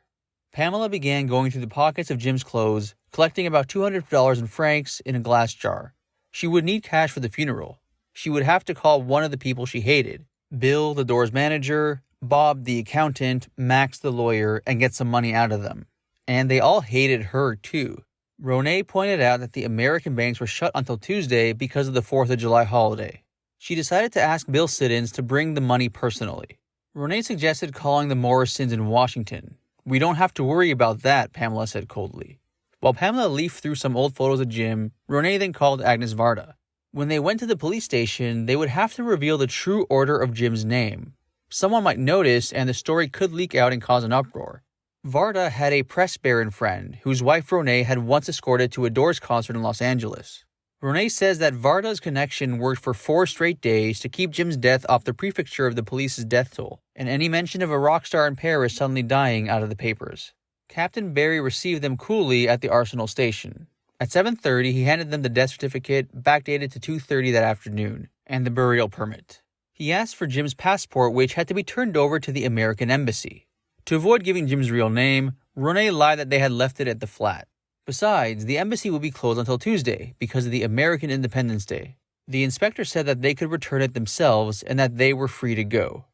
Pamela began going through the pockets of Jim's clothes, collecting about $200 in francs in a glass jar. She would need cash for the funeral. She would have to call one of the people she hated, Bill, the door's manager, Bob, the accountant, Max, the lawyer, and get some money out of them. And they all hated her, too. Ronay pointed out that the American banks were shut until Tuesday because of the 4th of July holiday. She decided to ask Bill Siddons to bring the money personally. Ronay suggested calling the Morrisons in Washington. "We don't have to worry about that," Pamela said coldly. While Pamela leafed through some old photos of Jim, Ronay then called Agnes Varda. When they went to the police station, they would have to reveal the true order of Jim's name. Someone might notice, and the story could leak out and cause an uproar. Varda had a press baron friend, whose wife Ronay had once escorted to a Doors concert in Los Angeles. Ronay says that Varda's connection worked for 4 straight days to keep Jim's death off the prefecture of the police's death toll, and any mention of a rock star in Paris suddenly dying out of the papers. Captain Barry received them coolly at the Arsenal station. At 7:30, he handed them the death certificate, backdated to 2:30 that afternoon, and the burial permit. He asked for Jim's passport, which had to be turned over to the American embassy. To avoid giving Jim's real name, Ronay lied that they had left it at the flat. Besides, the embassy would be closed until Tuesday because of the American Independence Day. The inspector said that they could return it themselves and that they were free to go.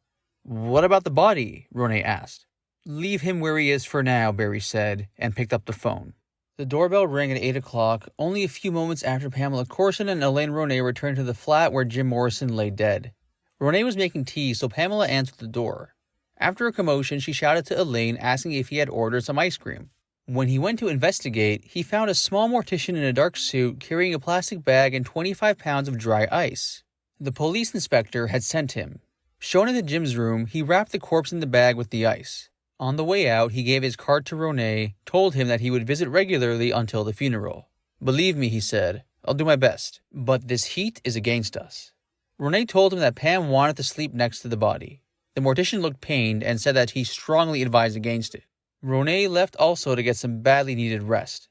"What about the body?" Ronay asked. "Leave him where he is for now," Barry said, and picked up the phone. The doorbell rang at 8 o'clock, only a few moments after Pamela Corson and Elaine Ronay returned to the flat where Jim Morrison lay dead. Ronay was making tea, so Pamela answered the door. After a commotion, she shouted to Elaine, asking if he had ordered some ice cream. When he went to investigate, he found a small mortician in a dark suit carrying a plastic bag and 25 pounds of dry ice. The police inspector had sent him. Shown into Jim's room, he wrapped the corpse in the bag with the ice. On the way out, he gave his card to Ronay, told him that he would visit regularly until the funeral. "Believe me," he said, "I'll do my best. But this heat is against us." Ronay told him that Pam wanted to sleep next to the body. The mortician looked pained and said that he strongly advised against it. Ronay left also to get some badly needed rest.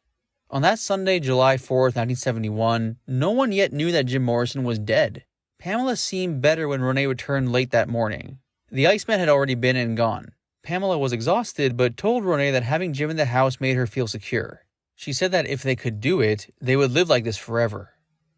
On that Sunday, July 4th, 1971, no one yet knew that Jim Morrison was dead. Pamela seemed better when Ronay returned late that morning. The Iceman had already been and gone. Pamela was exhausted, but told Ronay that having Jim in the house made her feel secure. She said that if they could do it, they would live like this forever.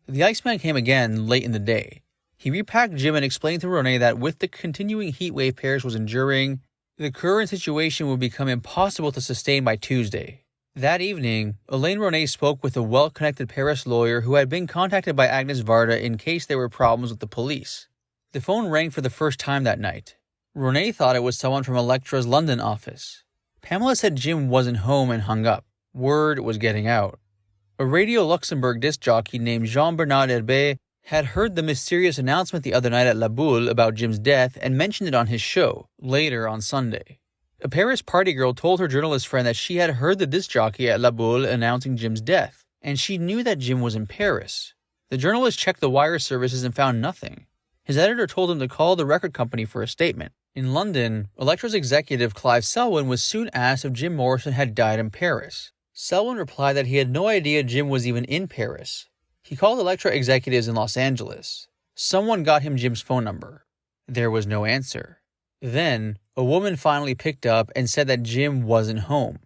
The Iceman came again late in the day. He repacked Jim and explained to Ronay that with the continuing heat wave Paris was enduring, the current situation would become impossible to sustain by Tuesday. That evening, Elaine Ronay spoke with a well-connected Paris lawyer who had been contacted by Agnes Varda in case there were problems with the police. The phone rang for the first time that night. Ronay thought it was someone from Electra's London office. Pamela said Jim wasn't home and hung up. Word was getting out. A Radio Luxembourg disc jockey named Jean-Bernard Herbet had heard the mysterious announcement the other night at La Boule about Jim's death and mentioned it on his show, later on Sunday. A Paris party girl told her journalist friend that she had heard the disc jockey at La Boule announcing Jim's death, and she knew that Jim was in Paris. The journalist checked the wire services and found nothing. His editor told him to call the record company for a statement. In London, Elektra's executive Clive Selwyn was soon asked if Jim Morrison had died in Paris. Selwyn replied that he had no idea Jim was even in Paris. He called Elektra executives in Los Angeles. Someone got him Jim's phone number. There was no answer. Then, a woman finally picked up and said that Jim wasn't home.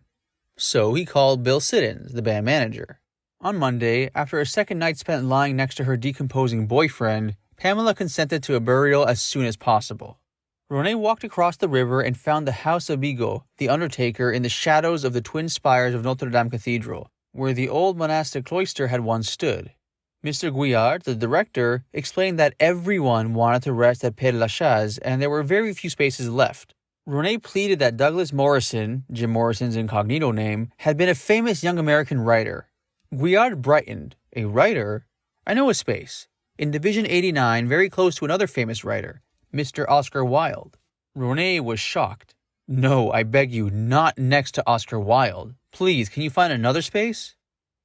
So he called Bill Siddons, the band manager. On Monday, after a second night spent lying next to her decomposing boyfriend, Pamela consented to a burial as soon as possible. Ronay walked across the river and found the house of Bigot, the undertaker, in the shadows of the twin spires of Notre Dame Cathedral, where the old monastic cloister had once stood. Mr. Guillard, the director, explained that everyone wanted to rest at Père Lachaise and there were very few spaces left. Ronay pleaded that Douglas Morrison, Jim Morrison's incognito name, had been a famous young American writer. Guillard brightened. A writer? I know a space. In Division 89, very close to another famous writer, Mr. Oscar Wilde. Ronay was shocked. No, I beg you, not next to Oscar Wilde. Please, can you find another space?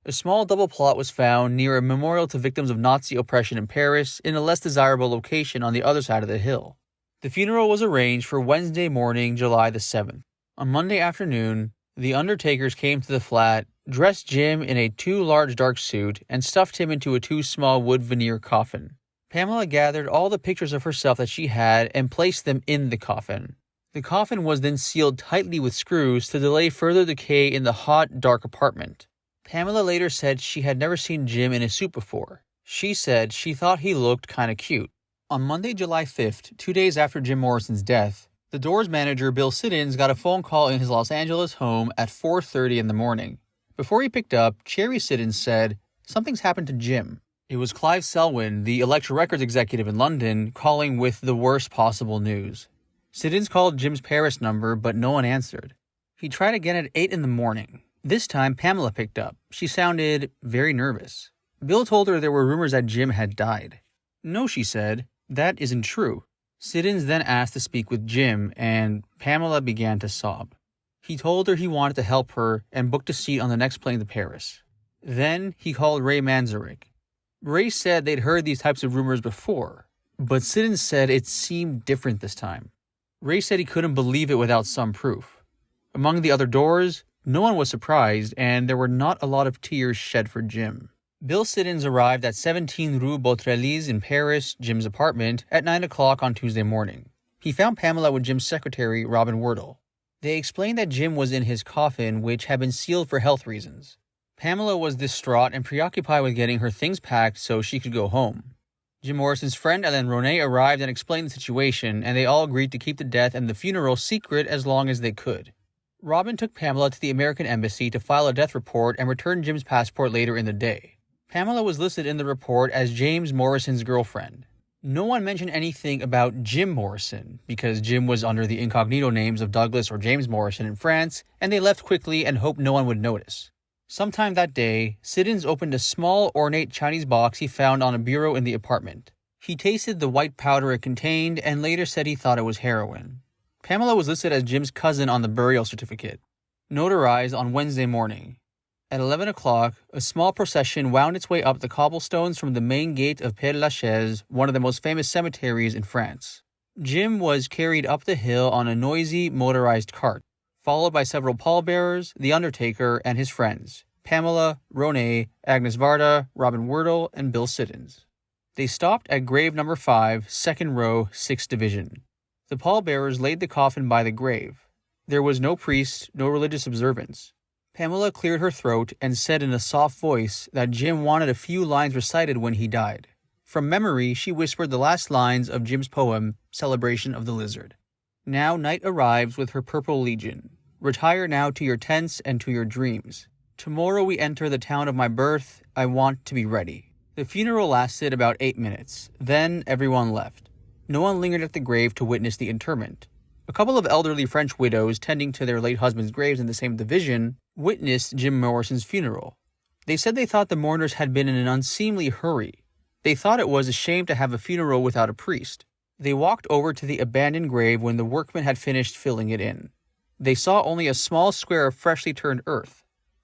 A small double plot was found near a memorial to victims of Nazi oppression in Paris in a less desirable location on the other side of the hill. The funeral was arranged for Wednesday morning, July the 7th. On Monday afternoon, the undertakers came to the flat, dressed Jim in a too large dark suit, and stuffed him into a too small wood veneer coffin. Pamela gathered all the pictures of herself that she had and placed them in the coffin. The coffin was then sealed tightly with screws to delay further decay in the hot, dark apartment. Pamela later said she had never seen Jim in a suit before. She said she thought he looked kinda cute. On Monday, July 5th, 2 days after Jim Morrison's death, the Doors manager Bill Siddons got a phone call in his Los Angeles home at 4:30 in the morning. Before he picked up, Cherry Siddons said, "Something's happened to Jim." It was Clive Selwyn, the Elektra Records executive in London, calling with the worst possible news. Siddons called Jim's Paris number, but no one answered. He tried again at 8 in the morning. This time, Pamela picked up. She sounded very nervous. Bill told her there were rumors that Jim had died. "No," she said, "that isn't true." Siddons then asked to speak with Jim, and Pamela began to sob. He told her he wanted to help her and booked a seat on the next plane to Paris. Then he called Ray Manzarek. Ray said they'd heard these types of rumors before, but Siddons said it seemed different this time. Ray said he couldn't believe it without some proof. Among the other Doors, no one was surprised, and there were not a lot of tears shed for Jim. Bill Siddons arrived at 17 Rue Beautreillis in Paris, Jim's apartment, at 9 o'clock on Tuesday morning. He found Pamela with Jim's secretary, Robin Wardle. They explained that Jim was in his coffin, which had been sealed for health reasons. Pamela was distraught and preoccupied with getting her things packed so she could go home. Jim Morrison's friend and then Ronay arrived and explained the situation, and they all agreed to keep the death and the funeral secret as long as they could. Robin took Pamela to the American embassy to file a death report and return Jim's passport later in the day. Pamela was listed in the report as James Morrison's girlfriend. No one mentioned anything about Jim Morrison, because Jim was under the incognito names of Douglas or James Morrison in France, and they left quickly and hoped no one would notice. Sometime that day, Siddons opened a small, ornate Chinese box he found on a bureau in the apartment. He tasted the white powder it contained and later said he thought it was heroin. Pamela was listed as Jim's cousin on the burial certificate. Notarized on Wednesday morning. At 11 o'clock, a small procession wound its way up the cobblestones from the main gate of Père Lachaise, one of the most famous cemeteries in France. Jim was carried up the hill on a noisy, motorized cart, followed by several pallbearers, the undertaker, and his friends, Pamela, Ronay, Agnes Varda, Robin Wardle, and Bill Siddons. They stopped at grave number 5, second row, 6th division. The pallbearers laid the coffin by the grave. There was no priest, no religious observance. Pamela cleared her throat and said in a soft voice that Jim wanted a few lines recited when he died. From memory, she whispered the last lines of Jim's poem, Celebration of the Lizard. Now night arrives with her purple legion. Retire now to your tents and to your dreams. Tomorrow we enter the town of my birth. I want to be ready. The funeral lasted about 8 minutes. Then everyone left. No one lingered at the grave to witness the interment. A couple of elderly French widows tending to their late husbands' graves in the same division witnessed Jim Morrison's funeral. They said they thought the mourners had been in an unseemly hurry. They thought it was a shame to have a funeral without a priest. They walked over to the abandoned grave when the workmen had finished filling it in. They saw only a small square of freshly turned earth.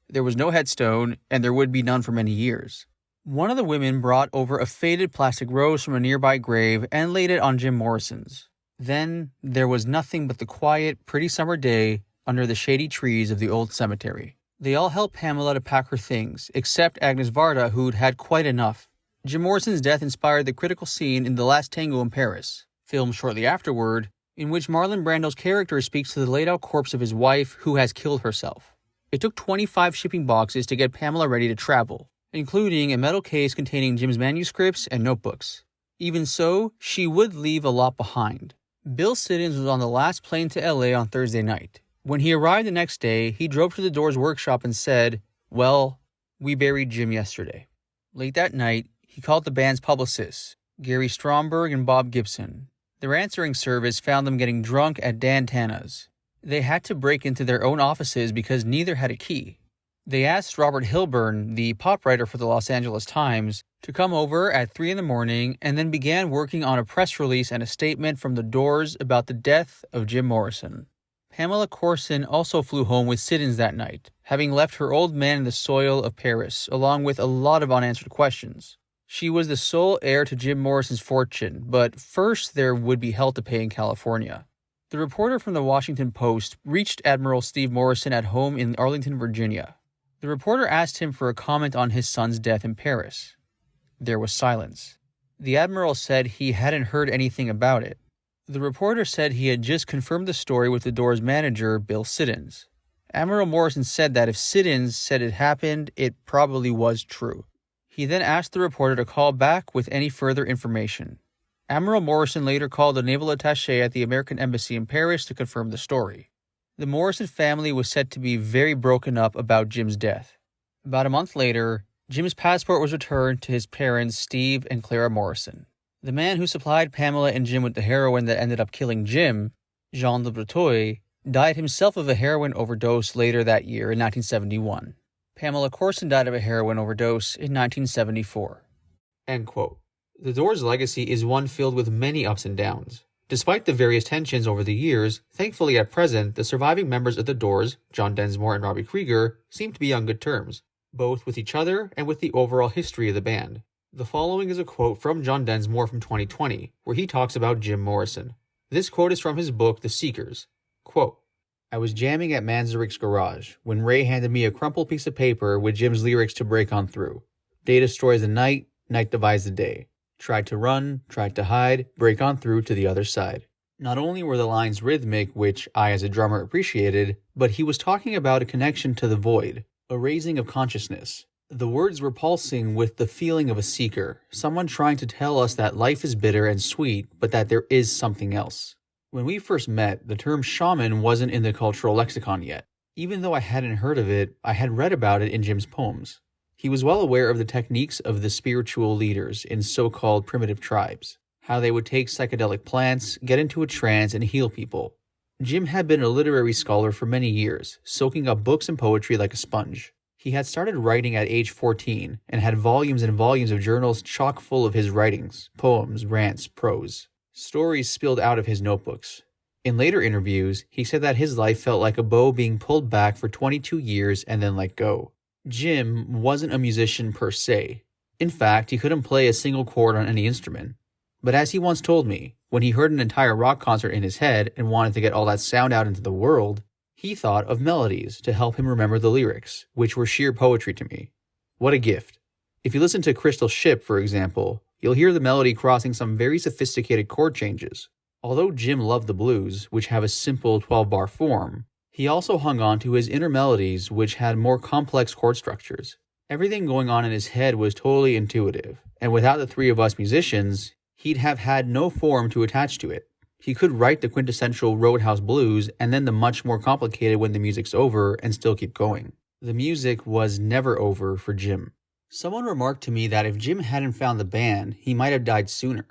There was no headstone, and there would be none for many years. One of the women brought over a faded plastic rose from a nearby grave and laid it on Jim Morrison's. Then there was nothing but the quiet, pretty summer day under the shady trees of the old cemetery. They all helped Pamela to pack her things, except Agnes Varda, who'd had quite enough. Jim Morrison's death inspired the critical scene in The Last Tango in Paris, filmed shortly afterward, in which Marlon Brando's character speaks to the laid-out corpse of his wife who has killed herself. It took 25 shipping boxes to get Pamela ready to travel, including a metal case containing Jim's manuscripts and notebooks. Even so, she would leave a lot behind. Bill Siddons was on the last plane to LA on Thursday night. When he arrived the next day, he drove to the Doors workshop and said, "Well, we buried Jim yesterday." Late that night, he called the band's publicists, Gary Stromberg and Bob Gibson. Their answering service found them getting drunk at Dan Tana's. They had to break into their own offices because neither had a key. They asked Robert Hilburn, the pop writer for the Los Angeles Times, to come over at 3 a.m. and then began working on a press release and a statement from the Doors about the death of Jim Morrison. Pamela Corson also flew home with Siddons that night, having left her old man in the soil of Paris, along with a lot of unanswered questions. She was the sole heir to Jim Morrison's fortune, but first there would be hell to pay in California. The reporter from the Washington Post reached Admiral Steve Morrison at home in Arlington, Virginia. The reporter asked him for a comment on his son's death in Paris. There was silence. The Admiral said he hadn't heard anything about it. The reporter said he had just confirmed the story with the Doors manager, Bill Siddons. Admiral Morrison said that if Siddons said it happened, it probably was true. He then asked the reporter to call back with any further information. Admiral Morrison later called the naval attaché at the American Embassy in Paris to confirm the story. The Morrison family was said to be very broken up about Jim's death. About a month later, Jim's passport was returned to his parents, Steve and Clara Morrison. The man who supplied Pamela and Jim with the heroin that ended up killing Jim, Jean Le Breteuil, died himself of a heroin overdose later that year in 1971. Pamela Corson died of a heroin overdose in 1974. End quote. The Doors' legacy is one filled with many ups and downs. Despite the various tensions over the years, thankfully at present, the surviving members of the Doors, John Densmore and Robby Krieger, seem to be on good terms, both with each other and with the overall history of the band. The following is a quote from John Densmore from 2020, where he talks about Jim Morrison. This quote is from his book, The Seekers. Quote, "I was jamming at Manzarek's garage when Ray handed me a crumpled piece of paper with Jim's lyrics to break on through. Day destroys the night, night divides the day. Tried to run, tried to hide, break on through to the other side." Not only were the lines rhythmic, which I as a drummer appreciated, but he was talking about a connection to the void, a raising of consciousness. The words were pulsing with the feeling of a seeker, someone trying to tell us that life is bitter and sweet, but that there is something else. When we first met, the term shaman wasn't in the cultural lexicon yet. Even though I hadn't heard of it, I had read about it in Jim's poems. He was well aware of the techniques of the spiritual leaders in so-called primitive tribes, how they would take psychedelic plants, get into a trance, and heal people. Jim had been a literary scholar for many years, soaking up books and poetry like a sponge. He had started writing at age 14 and had volumes and volumes of journals chock full of his writings, poems, rants, prose. Stories spilled out of his notebooks. In later interviews, he said that his life felt like a bow being pulled back for 22 years and then let go. Jim wasn't a musician per se. In fact, he couldn't play a single chord on any instrument. But as he once told me, when he heard an entire rock concert in his head and wanted to get all that sound out into the world, he thought of melodies to help him remember the lyrics, which were sheer poetry to me. What a gift. If you listen to Crystal Ship, for example, you'll hear the melody crossing some very sophisticated chord changes. Although Jim loved the blues, which have a simple 12-bar form, He also hung on to his inner melodies, which had more complex chord structures. Everything going on in his head was totally intuitive, and without the three of us musicians, he'd have had no form to attach to it. He could write the quintessential Roadhouse Blues and then the much more complicated When the Music's Over and still keep going. The music was never over for Jim. Someone remarked to me that if Jim hadn't found the band, he might have died sooner.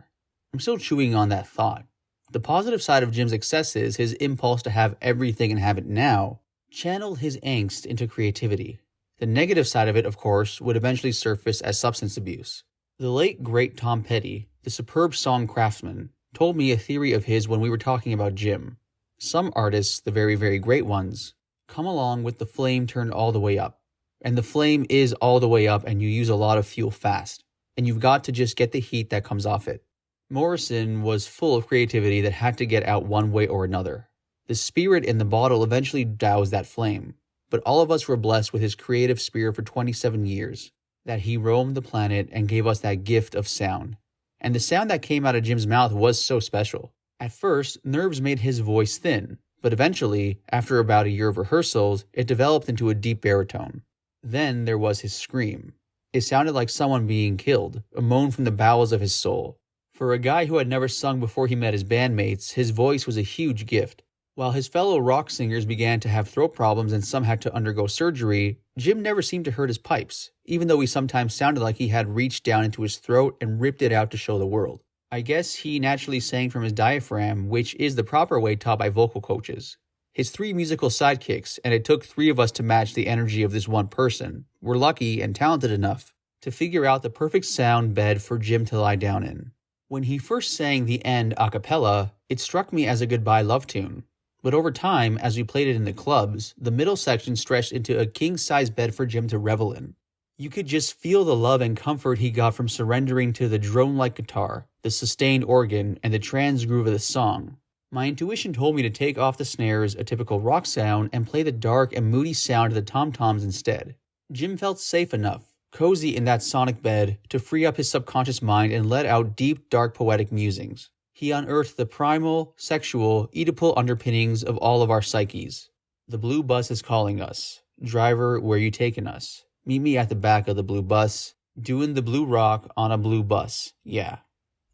I'm still chewing on that thought. The positive side of Jim's success is his impulse to have everything and have it now channeled his angst into creativity. The negative side of it, of course, would eventually surface as substance abuse. The late great Tom Petty, the superb song craftsman, told me a theory of his when we were talking about Jim. Some artists, the very, very great ones, come along with the flame turned all the way up. And the flame is all the way up and you use a lot of fuel fast. And you've got to just get the heat that comes off it. Morrison was full of creativity that had to get out one way or another. The spirit in the bottle eventually doused that flame. But all of us were blessed with his creative spirit for 27 years. That he roamed the planet and gave us that gift of sound. And the sound that came out of Jim's mouth was so special. At first, nerves made his voice thin, but eventually, after about a year of rehearsals, it developed into a deep baritone. Then there was his scream. It sounded like someone being killed, a moan from the bowels of his soul. For a guy who had never sung before he met his bandmates, his voice was a huge gift. While his fellow rock singers began to have throat problems and some had to undergo surgery, Jim never seemed to hurt his pipes, even though he sometimes sounded like he had reached down into his throat and ripped it out to show the world. I guess he naturally sang from his diaphragm, which is the proper way taught by vocal coaches. His three musical sidekicks, and it took three of us to match the energy of this one person, were lucky and talented enough to figure out the perfect sound bed for Jim to lie down in. When he first sang the end a cappella, it struck me as a goodbye love tune. But over time, as we played it in the clubs, the middle section stretched into a king-size bed for Jim to revel in. You could just feel the love and comfort he got from surrendering to the drone-like guitar, the sustained organ, and the trance groove of the song. My intuition told me to take off the snares, a typical rock sound, and play the dark and moody sound of the tom-toms instead. Jim felt safe enough, cozy in that sonic bed, to free up his subconscious mind and let out deep, dark poetic musings. He unearthed the primal, sexual, Oedipal underpinnings of all of our psyches. The blue bus is calling us. Driver, where you taking us? Meet me at the back of the blue bus. Doing the blue rock on a blue bus. Yeah.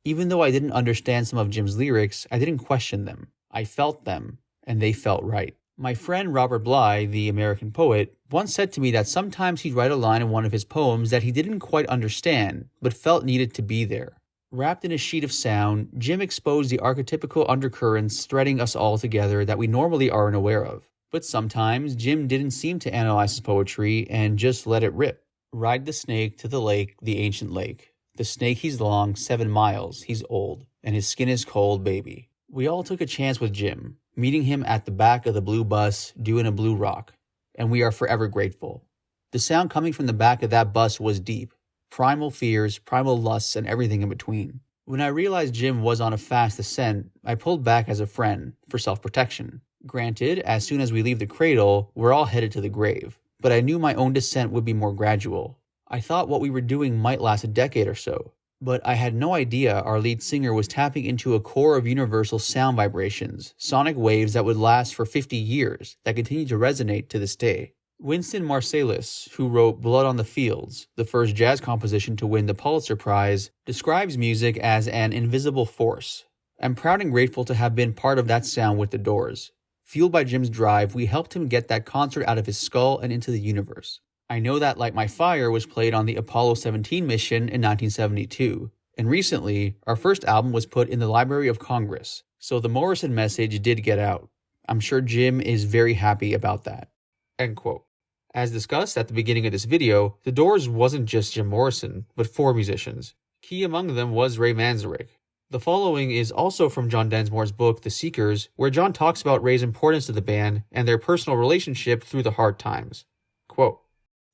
Even though I didn't understand some of Jim's lyrics, I didn't question them. I felt them, and they felt right. My friend Robert Bly, the American poet, once said to me that sometimes he'd write a line in one of his poems that he didn't quite understand, but felt needed to be there. Wrapped in a sheet of sound, Jim exposed the archetypical undercurrents threading us all together that we normally aren't aware of. But sometimes, Jim didn't seem to analyze his poetry and just let it rip. Ride the snake to the lake, the ancient lake. The snake he's long, 7 miles, he's old, and his skin is cold, baby. We all took a chance with Jim, meeting him at the back of the blue bus, doing a blue rock, and we are forever grateful. The sound coming from the back of that bus was deep. Primal fears, primal lusts, and everything in between. When I realized Jim was on a fast ascent, I pulled back as a friend, for self-protection. Granted, as soon as we leave the cradle, we're all headed to the grave, but I knew my own descent would be more gradual. I thought what we were doing might last a decade or so, but I had no idea our lead singer was tapping into a core of universal sound vibrations, sonic waves that would last for 50 years, that continue to resonate to this day. Winston Marsalis, who wrote Blood on the Fields, the first jazz composition to win the Pulitzer Prize, describes music as an invisible force. I'm proud and grateful to have been part of that sound with the Doors. Fueled by Jim's drive, we helped him get that concert out of his skull and into the universe. I know that Light My Fire was played on the Apollo 17 mission in 1972, and recently, our first album was put in the Library of Congress, so the Morrison message did get out. I'm sure Jim is very happy about that. End quote. As discussed at the beginning of this video, the Doors wasn't just Jim Morrison, but 4 musicians. Key among them was Ray Manzarek. The following is also from John Densmore's book, The Seekers, where John talks about Ray's importance to the band and their personal relationship through the hard times. Quote,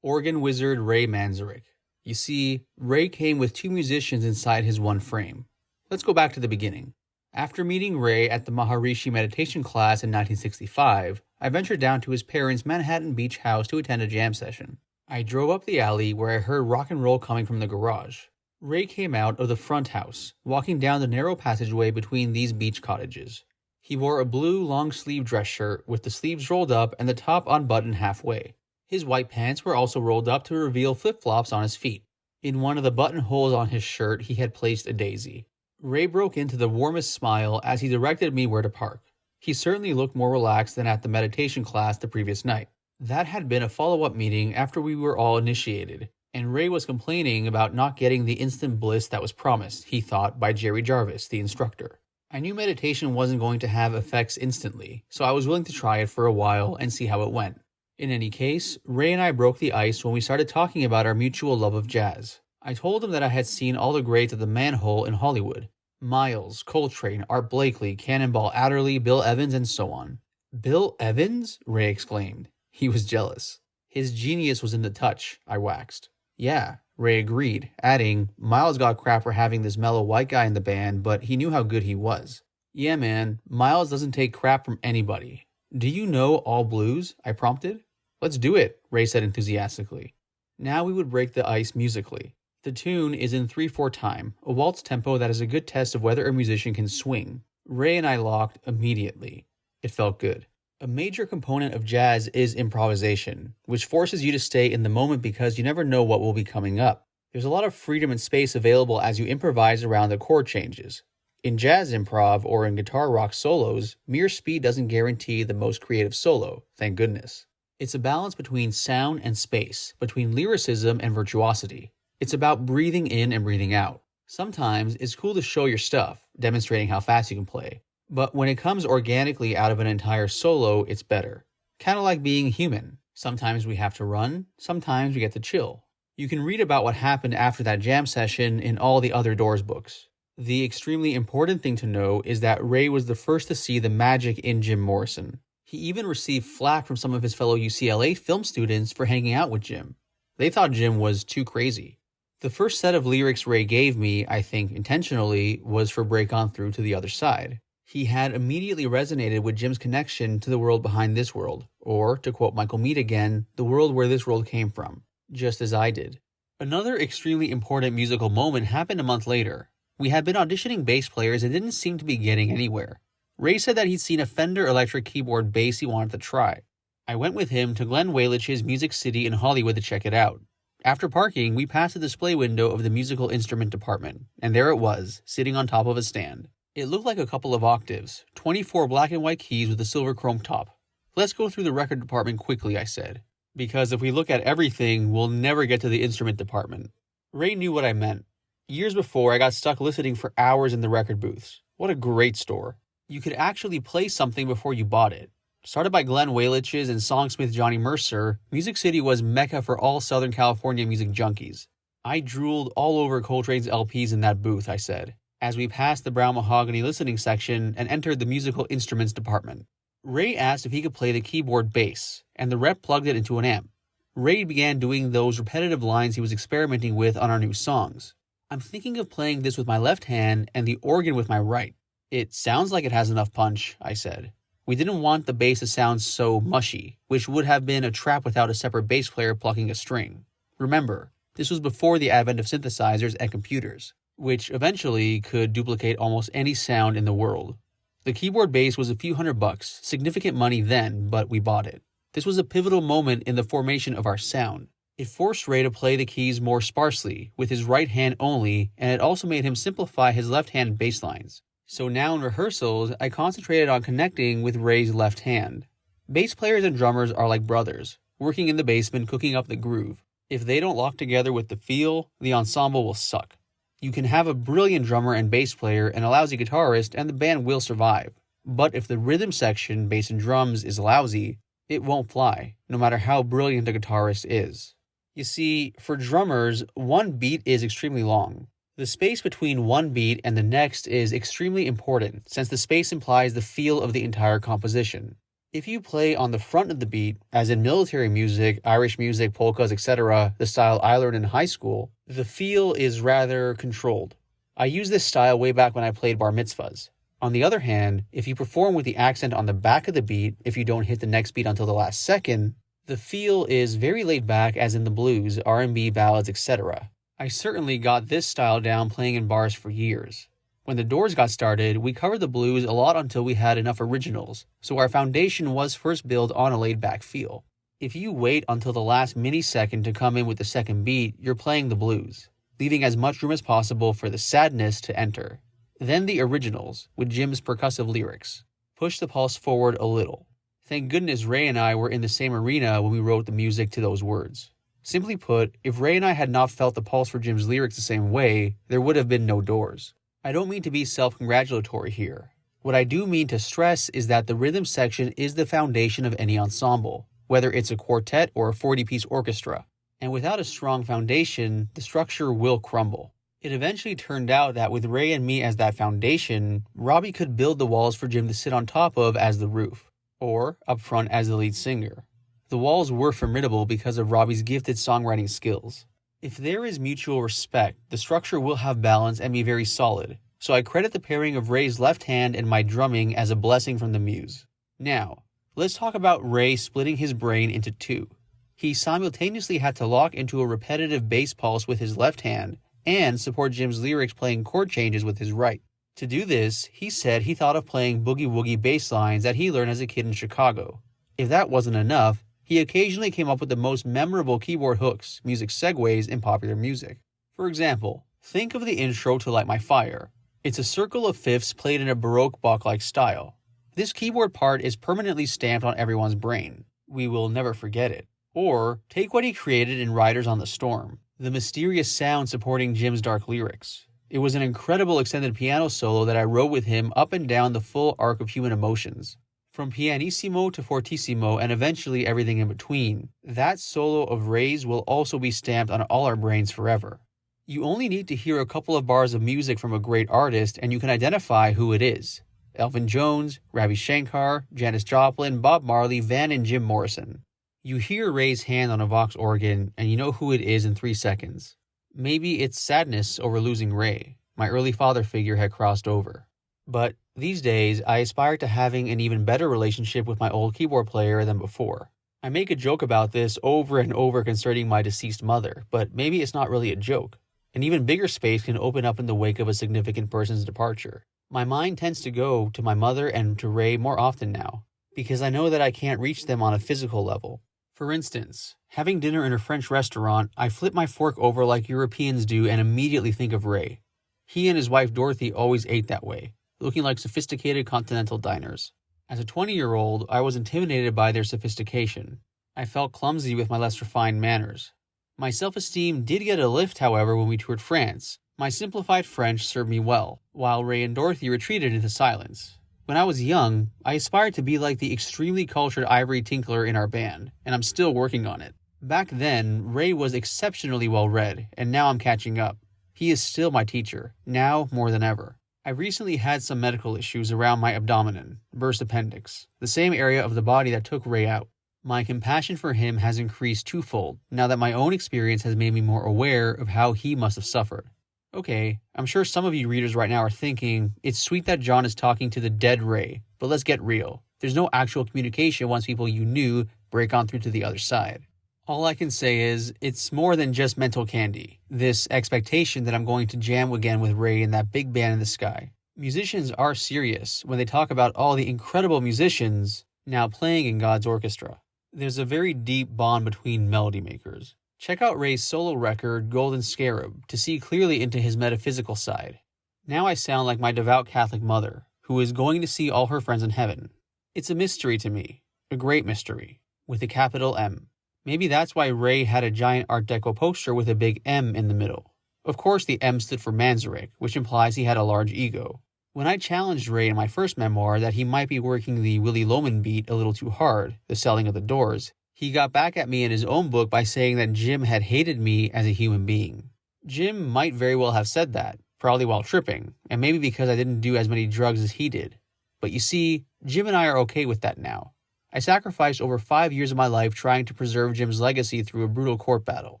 Organ wizard Ray Manzarek. You see, Ray came with 2 musicians inside his one frame. Let's go back to the beginning. After meeting Ray at the Maharishi meditation class in 1965, I ventured down to his parents' Manhattan Beach house to attend a jam session. I drove up the alley where I heard rock and roll coming from the garage. Ray came out of the front house, walking down the narrow passageway between these beach cottages. He wore a blue long-sleeve dress shirt with the sleeves rolled up and the top unbuttoned halfway. His white pants were also rolled up to reveal flip-flops on his feet. In one of the buttonholes on his shirt, he had placed a daisy. Ray broke into the warmest smile as he directed me where to park. He certainly looked more relaxed than at the meditation class the previous night. That had been a follow-up meeting after we were all initiated, and Ray was complaining about not getting the instant bliss that was promised, he thought, by Jerry Jarvis, the instructor. I knew meditation wasn't going to have effects instantly, so I was willing to try it for a while and see how it went. In any case, Ray and I broke the ice when we started talking about our mutual love of jazz. I told him that I had seen all the greats at the Manhole in Hollywood. Miles, Coltrane, Art Blakey, Cannonball Adderley, Bill Evans, and so on. Bill Evans? Ray exclaimed. He was jealous. His genius was in the touch, I waxed. Yeah, Ray agreed, adding, Miles got crap for having this mellow white guy in the band, but he knew how good he was. Yeah, man, Miles doesn't take crap from anybody. Do you know all blues? I prompted. Let's do it, Ray said enthusiastically. Now we would break the ice musically. The tune is in 3/4 time, a waltz tempo that is a good test of whether a musician can swing. Ray and I locked immediately. It felt good. A major component of jazz is improvisation, which forces you to stay in the moment because you never know what will be coming up. There's a lot of freedom and space available as you improvise around the chord changes. In jazz improv or in guitar rock solos, mere speed doesn't guarantee the most creative solo, thank goodness. It's a balance between sound and space, between lyricism and virtuosity. It's about breathing in and breathing out. Sometimes it's cool to show your stuff, demonstrating how fast you can play. But when it comes organically out of an entire solo, it's better. Kind of like being human. Sometimes we have to run, sometimes we get to chill. You can read about what happened after that jam session in all the other Doors books. The extremely important thing to know is that Ray was the first to see the magic in Jim Morrison. He even received flack from some of his fellow UCLA film students for hanging out with Jim. They thought Jim was too crazy. The first set of lyrics Ray gave me, I think intentionally, was for Break On Through to the Other Side. He had immediately resonated with Jim's connection to the world behind this world, or, to quote Michael Mead again, the world where this world came from, just as I did. Another extremely important musical moment happened a month later. We had been auditioning bass players and didn't seem to be getting anywhere. Ray said that he'd seen a Fender electric keyboard bass he wanted to try. I went with him to Glenn Waylich's Music City in Hollywood to check it out. After parking, we passed the display window of the musical instrument department, and there it was, sitting on top of a stand. It looked like a couple of octaves, 24 black and white keys with a silver chrome top. Let's go through the record department quickly, I said, because if we look at everything, we'll never get to the instrument department. Ray knew what I meant. Years before, I got stuck listening for hours in the record booths. What a great store. You could actually play something before you bought it. Started by Glenn Waylich's and songsmith Johnny Mercer, Music City was mecca for all Southern California music junkies. I drooled all over Coltrane's LPs in that booth, I said, as we passed the brown mahogany listening section and entered the musical instruments department. Ray asked if he could play the keyboard bass, and the rep plugged it into an amp. Ray began doing those repetitive lines he was experimenting with on our new songs. I'm thinking of playing this with my left hand and the organ with my right. It sounds like it has enough punch, I said. We didn't want the bass to sound so mushy, which would have been a trap without a separate bass player plucking a string. Remember, this was before the advent of synthesizers and computers, which eventually could duplicate almost any sound in the world. The keyboard bass was a few $100, significant money then, but we bought it. This was a pivotal moment in the formation of our sound. It forced Ray to play the keys more sparsely, with his right hand only, and it also made him simplify his left hand bass lines. So now in rehearsals, I concentrated on connecting with Ray's left hand. Bass players and drummers are like brothers, working in the basement cooking up the groove. If they don't lock together with the feel, the ensemble will suck. You can have a brilliant drummer and bass player and a lousy guitarist and the band will survive. But if the rhythm section, bass and drums, is lousy, it won't fly, no matter how brilliant the guitarist is. You see, for drummers, one beat is extremely long. The space between one beat and the next is extremely important, since the space implies the feel of the entire composition. If you play on the front of the beat, as in military music, Irish music, polkas, etc., the style I learned in high school, the feel is rather controlled. I used this style way back when I played bar mitzvahs. On the other hand, if you perform with the accent on the back of the beat, if you don't hit the next beat until the last second, the feel is very laid back as in the blues, R&B, ballads, etc. I certainly got this style down playing in bars for years. When the Doors got started, we covered the blues a lot until we had enough originals, so our foundation was first built on a laid-back feel. If you wait until the last millisecond to come in with the second beat, you're playing the blues, leaving as much room as possible for the sadness to enter. Then the originals, with Jim's percussive lyrics. Push the pulse forward a little. Thank goodness Ray and I were in the same arena when we wrote the music to those words. Simply put, if Ray and I had not felt the pulse for Jim's lyrics the same way, there would have been no Doors. I don't mean to be self-congratulatory here. What I do mean to stress is that the rhythm section is the foundation of any ensemble, whether it's a quartet or a 40-piece orchestra. And without a strong foundation, the structure will crumble. It eventually turned out that with Ray and me as that foundation, Robby could build the walls for Jim to sit on top of as the roof, or up front as the lead singer. The walls were formidable because of Robby's gifted songwriting skills. If there is mutual respect, the structure will have balance and be very solid, so I credit the pairing of Ray's left hand and my drumming as a blessing from the muse. Now, let's talk about Ray splitting his brain into two. He simultaneously had to lock into a repetitive bass pulse with his left hand and support Jim's lyrics playing chord changes with his right. To do this, he said he thought of playing boogie-woogie bass lines that he learned as a kid in Chicago. If that wasn't enough, he occasionally came up with the most memorable keyboard hooks, music segues in popular music. For example, think of the intro to Light My Fire. It's a circle of fifths played in a Baroque Bach-like style. This keyboard part is permanently stamped on everyone's brain. We will never forget it. Or, take what he created in Riders on the Storm, the mysterious sound supporting Jim's dark lyrics. It was an incredible extended piano solo that I wrote with him up and down the full arc of human emotions. From pianissimo to fortissimo and eventually everything in between, that solo of Ray's will also be stamped on all our brains forever. You only need to hear a couple of bars of music from a great artist and you can identify who it is. Elvin Jones, Ravi Shankar, Janis Joplin, Bob Marley, Van and Jim Morrison. You hear Ray's hand on a Vox organ and you know who it is in 3 seconds. Maybe it's sadness over losing Ray. My early father figure had crossed over. But these days, I aspire to having an even better relationship with my old keyboard player than before. I make a joke about this over and over concerning my deceased mother, but maybe it's not really a joke. An even bigger space can open up in the wake of a significant person's departure. My mind tends to go to my mother and to Ray more often now, because I know that I can't reach them on a physical level. For instance, having dinner in a French restaurant, I flip my fork over like Europeans do and immediately think of Ray. He and his wife Dorothy always ate that way, looking like sophisticated continental diners. As a 20-year-old, I was intimidated by their sophistication. I felt clumsy with my less refined manners. My self-esteem did get a lift, however, when we toured France. My simplified French served me well, while Ray and Dorothy retreated into silence. When I was young, I aspired to be like the extremely cultured Ivory Tinkler in our band, and I'm still working on it. Back then, Ray was exceptionally well-read, and now I'm catching up. He is still my teacher, now more than ever. I recently had some medical issues around my abdomen, burst appendix, the same area of the body that took Ray out. My compassion for him has increased twofold, now that my own experience has made me more aware of how he must have suffered. Okay, I'm sure some of you readers right now are thinking, it's sweet that John is talking to the dead Ray, but let's get real. There's no actual communication once people you knew break on through to the other side. All I can say is, it's more than just mental candy, this expectation that I'm going to jam again with Ray in that big band in the sky. Musicians are serious when they talk about all the incredible musicians now playing in God's orchestra. There's a very deep bond between melody makers. Check out Ray's solo record, Golden Scarab, to see clearly into his metaphysical side. Now I sound like my devout Catholic mother, who is going to see all her friends in heaven. It's a mystery to me, a great mystery, with a capital M. Maybe that's why Ray had a giant Art Deco poster with a big M in the middle. Of course the M stood for Manzarek, which implies he had a large ego. When I challenged Ray in my first memoir that he might be working the Willy Loman beat a little too hard, the selling of the Doors, he got back at me in his own book by saying that Jim had hated me as a human being. Jim might very well have said that, probably while tripping, and maybe because I didn't do as many drugs as he did. But you see, Jim and I are okay with that now. I sacrificed over 5 years of my life trying to preserve Jim's legacy through a brutal court battle.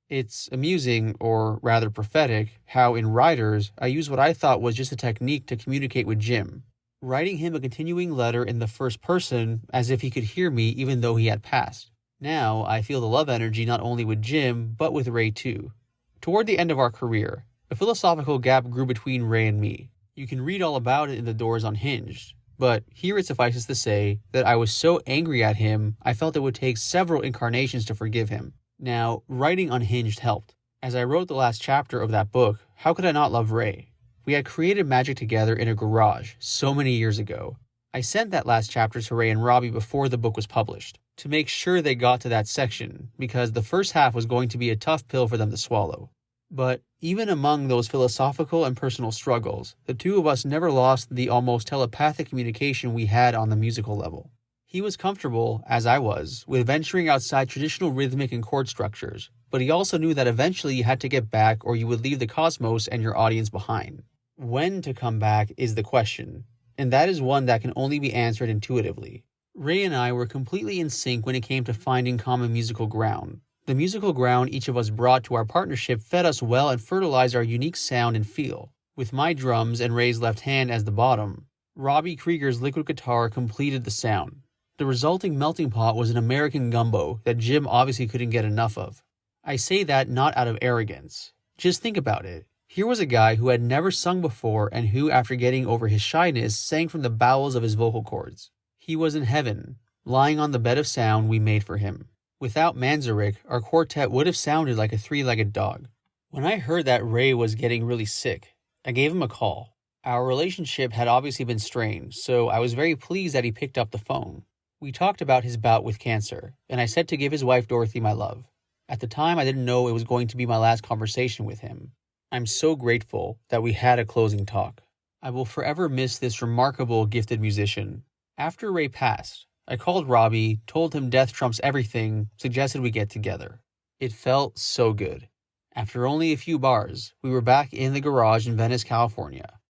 It's amusing, or rather prophetic, how in Riders, I used what I thought was just a technique to communicate with Jim, writing him a continuing letter in the first person as if he could hear me even though he had passed. Now, I feel the love energy not only with Jim, but with Ray too. Toward the end of our career, a philosophical gap grew between Ray and me. You can read all about it in The Doors Unhinged, but here it suffices to say that I was so angry at him, I felt it would take several incarnations to forgive him. Now, writing Unhinged helped. As I wrote the last chapter of that book, how could I not love Ray? We had created magic together in a garage so many years ago. I sent that last chapter to Ray and Robby before the book was published, to make sure they got to that section, because the first half was going to be a tough pill for them to swallow. But even among those philosophical and personal struggles, the two of us never lost the almost telepathic communication we had on the musical level. He was comfortable, as I was, with venturing outside traditional rhythmic and chord structures, but he also knew that eventually you had to get back or you would leave the cosmos and your audience behind. When to come back is the question, and that is one that can only be answered intuitively. Ray and I were completely in sync when it came to finding common musical ground. The musical ground each of us brought to our partnership fed us well and fertilized our unique sound and feel. With my drums and Ray's left hand as the bottom, Robby Krieger's liquid guitar completed the sound. The resulting melting pot was an American gumbo that Jim obviously couldn't get enough of. I say that not out of arrogance. Just think about it. Here was a guy who had never sung before and who, after getting over his shyness, sang from the bowels of his vocal cords. He was in heaven, lying on the bed of sound we made for him. Without Manzarek, our quartet would have sounded like a three-legged dog. When I heard that Ray was getting really sick, I gave him a call. Our relationship had obviously been strained, so I was very pleased that he picked up the phone. We talked about his bout with cancer, and I said to give his wife Dorothy my love. At the time, I didn't know it was going to be my last conversation with him. I'm so grateful that we had a closing talk. I will forever miss this remarkable, gifted musician. After Ray passed, I called Robby, told him death trumps everything, suggested we get together. It felt so good. After only a few bars, we were back in the garage in Venice, California.